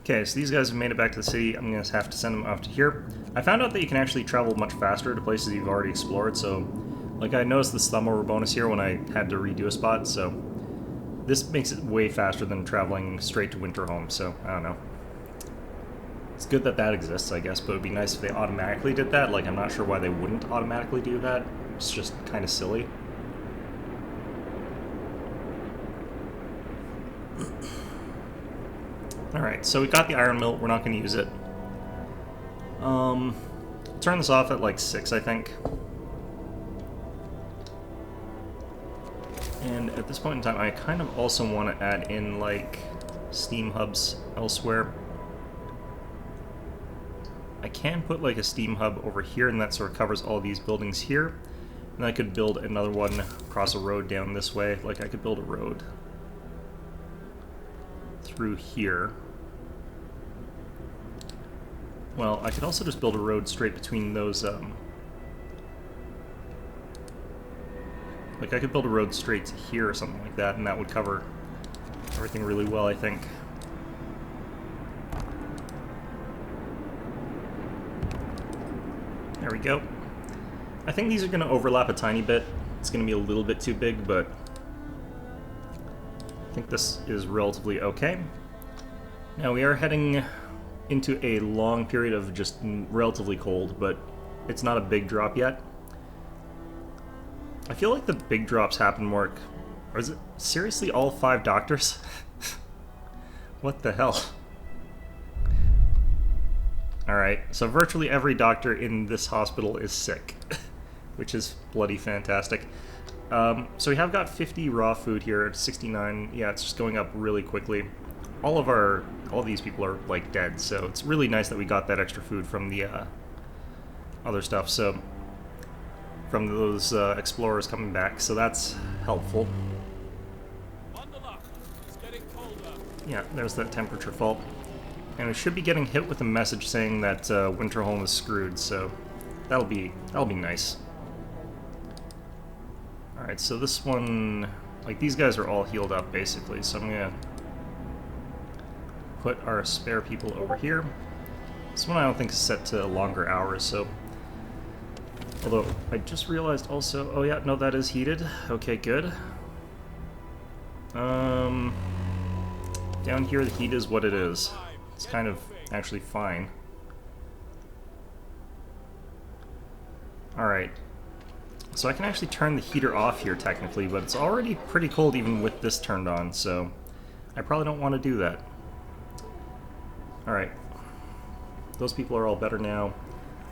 Okay, so these guys have made it back to the city. I'm going to have to send them off to here. I found out that you can actually travel much faster to places you've already explored, so... Like, I noticed this thumb over bonus here when I had to redo a spot, so... This makes it way faster than traveling straight to Winterhome, so I don't know. It's good that that exists, I guess, but it would be nice if they automatically did that. Like, I'm not sure why they wouldn't automatically do that. It's just kind of silly. Alright, so we got the iron mill. We're not going to use it. Turn this off at like 6, I think. And at this point in time, I kind of also want to add in, like, steam hubs elsewhere. I can put, like, a steam hub over here, and that sort of covers all these buildings here. And I could build another one across a road down this way. Like, I could build a road through here. Well, I could also just build a road straight between those, like, I could build a road straight to here or something like that, and that would cover everything really well, I think. There we go. I think these are going to overlap a tiny bit. It's going to be a little bit too big, but I think this is relatively okay. Now, we are heading into a long period of just relatively cold, but it's not a big drop yet. I feel like the big drops happen more... Or is it seriously all 5 doctors? What the hell? Alright, so virtually every doctor in this hospital is sick. Which is bloody fantastic. So we have got 50 raw food here, 69... Yeah, it's just going up really quickly. All these people are, like, dead, so it's really nice that we got that extra food from the other stuff, so... From those explorers coming back, so that's helpful. Yeah, there's that temperature fault. And we should be getting hit with a message saying that Winterhome is screwed, so that'll be nice. Alright, so this one... Like, these guys are all healed up, basically, so I'm gonna put our spare people over here. This one I don't think is set to longer hours, so... Although, I just realized also... Oh yeah, no, that is heated. Okay, good. Down here, the heat is what it is. It's kind of actually fine. Alright. So I can actually turn the heater off here, technically, but it's already pretty cold even with this turned on, so... I probably don't want to do that. Alright. Those people are all better now.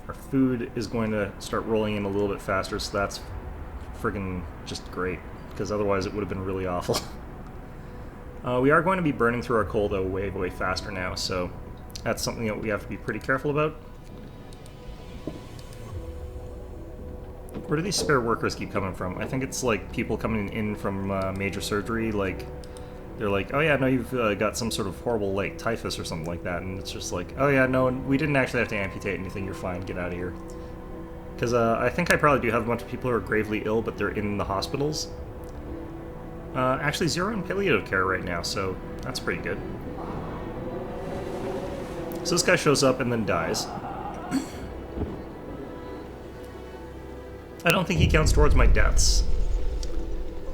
Our food is going to start rolling in a little bit faster, so that's friggin' just great, because otherwise it would have been really awful. We are going to be burning through our coal, though, way, way faster now, so that's something that we have to be pretty careful about. Where do these spare workers keep coming from? I think it's like people coming in from major surgery, like they're like, oh yeah, no, you've got some sort of horrible like typhus or something like that, and it's just like, oh yeah, no, we didn't actually have to amputate anything, you're fine, get out of here. Because I think I probably do have a bunch of people who are gravely ill, but they're in the hospitals. Actually, 0 in palliative care right now, so that's pretty good. So this guy shows up and then dies. I don't think he counts towards my deaths.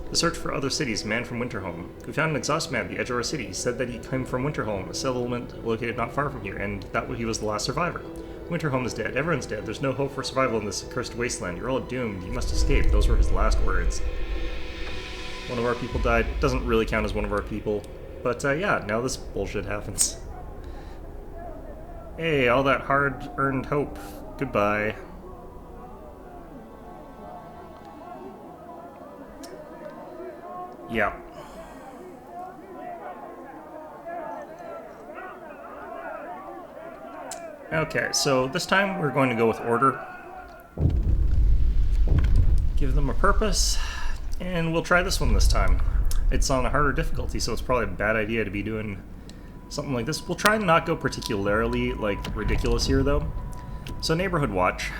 The search for other cities, man from Winterhome. We found an exhaust man at the edge of our city. He said that he came from Winterhome, a settlement located not far from here, and that he was the last survivor. Winterhome is dead. Everyone's dead. There's no hope for survival in this accursed wasteland. You're all doomed. You must escape. Those were his last words. One of our people died. Doesn't really count as one of our people. But yeah, now this bullshit happens. Hey, all that hard-earned hope. Goodbye. Yeah. Okay, so this time we're going to go with order. Give them a purpose, and we'll try this one this time. It's on a harder difficulty, so it's probably a bad idea to be doing something like this. We'll try and not go particularly, like, ridiculous here, though. So Neighborhood Watch.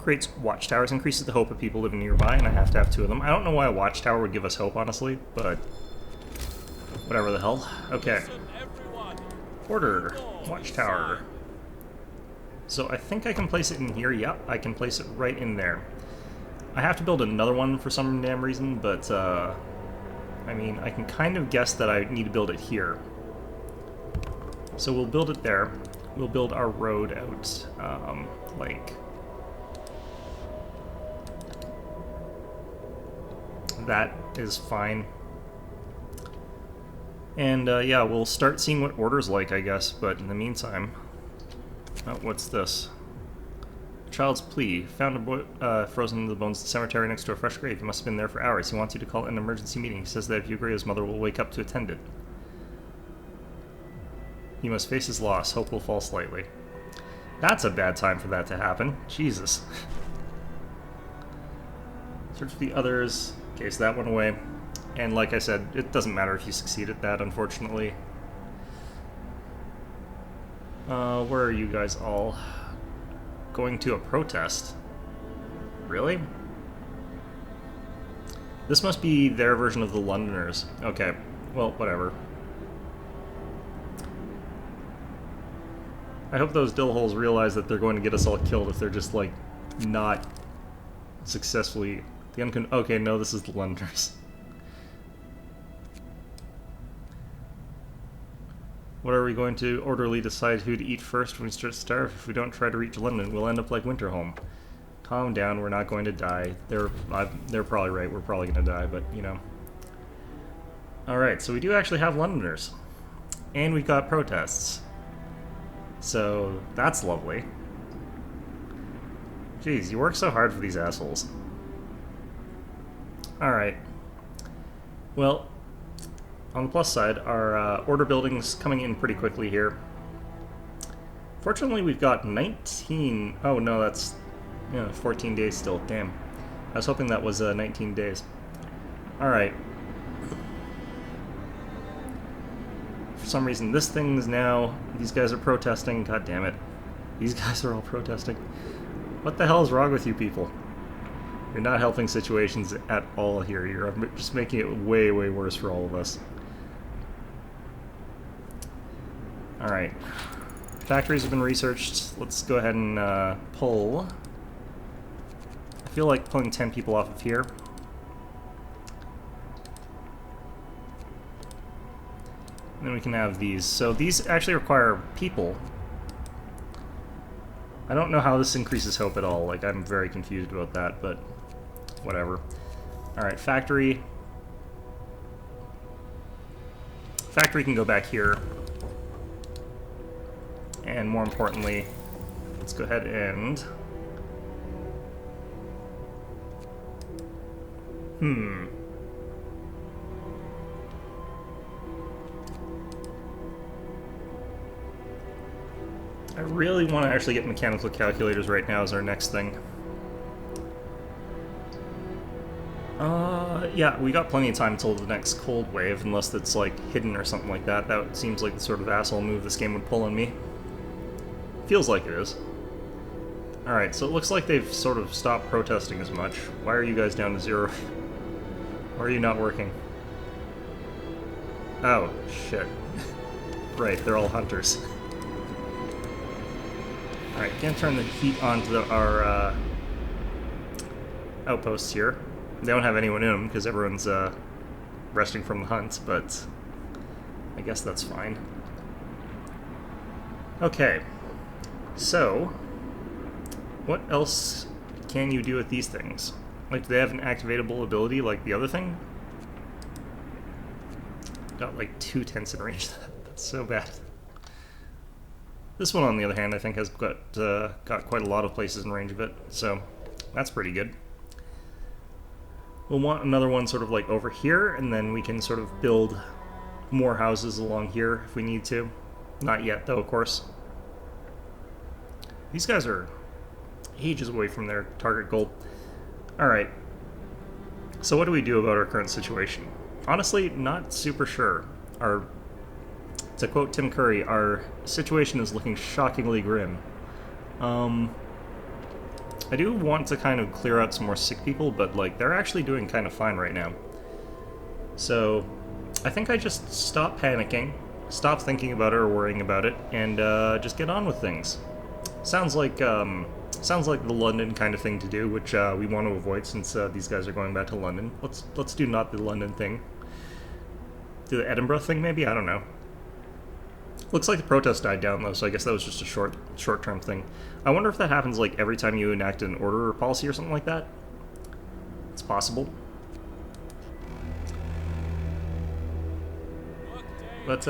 Creates watchtowers, increases the hope of people living nearby, and I have to have 2 of them. I don't know why a watchtower would give us hope, honestly, but whatever the hell. Okay. Order. Watchtower. So I think I can place it in here. Yep, I can place it right in there. I have to build another one for some damn reason, but, I mean, I can kind of guess that I need to build it here. So we'll build it there. We'll build our road out, like... that is fine. And yeah, we'll start seeing what order's like, I guess, but in the meantime... Oh, what's this? A child's plea. Found a boy frozen in the bones of the cemetery next to a fresh grave. He must have been there for hours. He wants you to call an emergency meeting. He says that if you agree, his mother will wake up to attend it. He must face his loss. Hope will fall slightly. That's a bad time for that to happen. Jesus. Search for the others. Okay, so that went away. And like I said, it doesn't matter if you succeed at that, unfortunately. Where are you guys all? Going to a protest? Really? This must be their version of the Londoners. Okay, well, whatever. I hope those dillholes realize that they're going to get us all killed if they're just, like, not successfully... Okay, no, this is the Londoners. What are we going to orderly decide who to eat first when we start to starve? If we don't try to reach London, we'll end up like Winterhome. Calm down, we're not going to die. They're probably right, we're probably going to die, but, you know. Alright, so we do actually have Londoners. And we've got protests. So, that's lovely. Jeez, you work so hard for these assholes. Alright. Well, on the plus side, our order building's coming in pretty quickly here. Fortunately, we've got 19... Oh, no, that's 14 days still. Damn. I was hoping that was 19 days. Alright. For some reason, this thing is now... These guys are protesting. God damn it. These guys are all protesting. What the hell is wrong with you people? You're not helping situations at all here. You're just making it way, way worse for all of us. Alright. Factories have been researched. Let's go ahead and pull. I feel like pulling 10 people off of here. And then we can have these. So these actually require people. I don't know how this increases hope at all. Like, I'm very confused about that, but whatever. Alright, factory. Factory can go back here. And more importantly, let's go ahead and... I really want to actually get mechanical calculators right now as our next thing. Yeah, we got plenty of time until the next cold wave, unless it's like hidden or something like that. That seems like the sort of asshole move this game would pull on me. Feels like it is. Alright, so it looks like they've sort of stopped protesting as much. Why are you guys down to 0? Why are you not working? Oh, shit. Right, they're all hunters. Alright, can't turn the heat onto our outposts here. They don't have anyone in them because everyone's resting from the hunt, but I guess that's fine. Okay, so what else can you do with these things? Like, do they have an activatable ability like the other thing? Got like 2 tents in range. That's so bad. This one, on the other hand, I think has got quite a lot of places in range of it, so that's pretty good. We'll want another one sort of like over here, and then we can sort of build more houses along here if we need to. Not yet, though, of course. These guys are ages away from their target goal. Alright. So what do we do about our current situation? Honestly, not super sure. To quote Tim Curry, our situation is looking shockingly grim. I do want to kind of clear out some more sick people, but like they're actually doing kind of fine right now. So I think I just stop panicking, stop thinking about it or worrying about it, and just get on with things. Sounds like the London kind of thing to do, which we want to avoid since these guys are going back to London. Let's do not the London thing. Do the Edinburgh thing, maybe? I don't know. Looks like the protest died down, though, so I guess that was just a short-term thing. I wonder if that happens, like, every time you enact an order or policy or something like that. It's possible. But,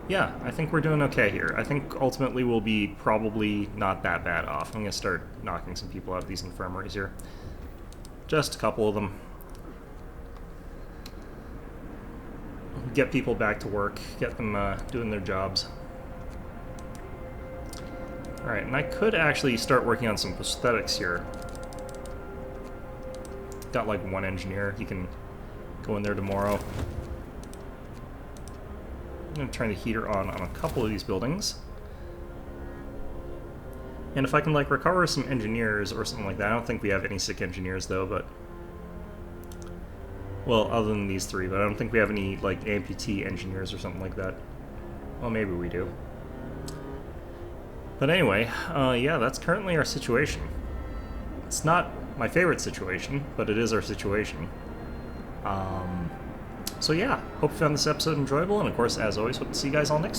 yeah, I think we're doing okay here. I think ultimately we'll be probably not that bad off. I'm going to start knocking some people out of these infirmaries here. Just a couple of them. Get people back to work, get them doing their jobs. Alright, and I could actually start working on some prosthetics here. Got like 1 engineer, he can go in there tomorrow. I'm going to turn the heater on a couple of these buildings. And if I can like recover some engineers or something like that, I don't think we have any sick engineers though, but... Well, other than these 3, but I don't think we have any, like, amputee engineers or something like that. Well, maybe we do. But anyway, yeah, that's currently our situation. It's not my favorite situation, but it is our situation. So yeah, hope you found this episode enjoyable, and of course, as always, hope to see you guys all next time.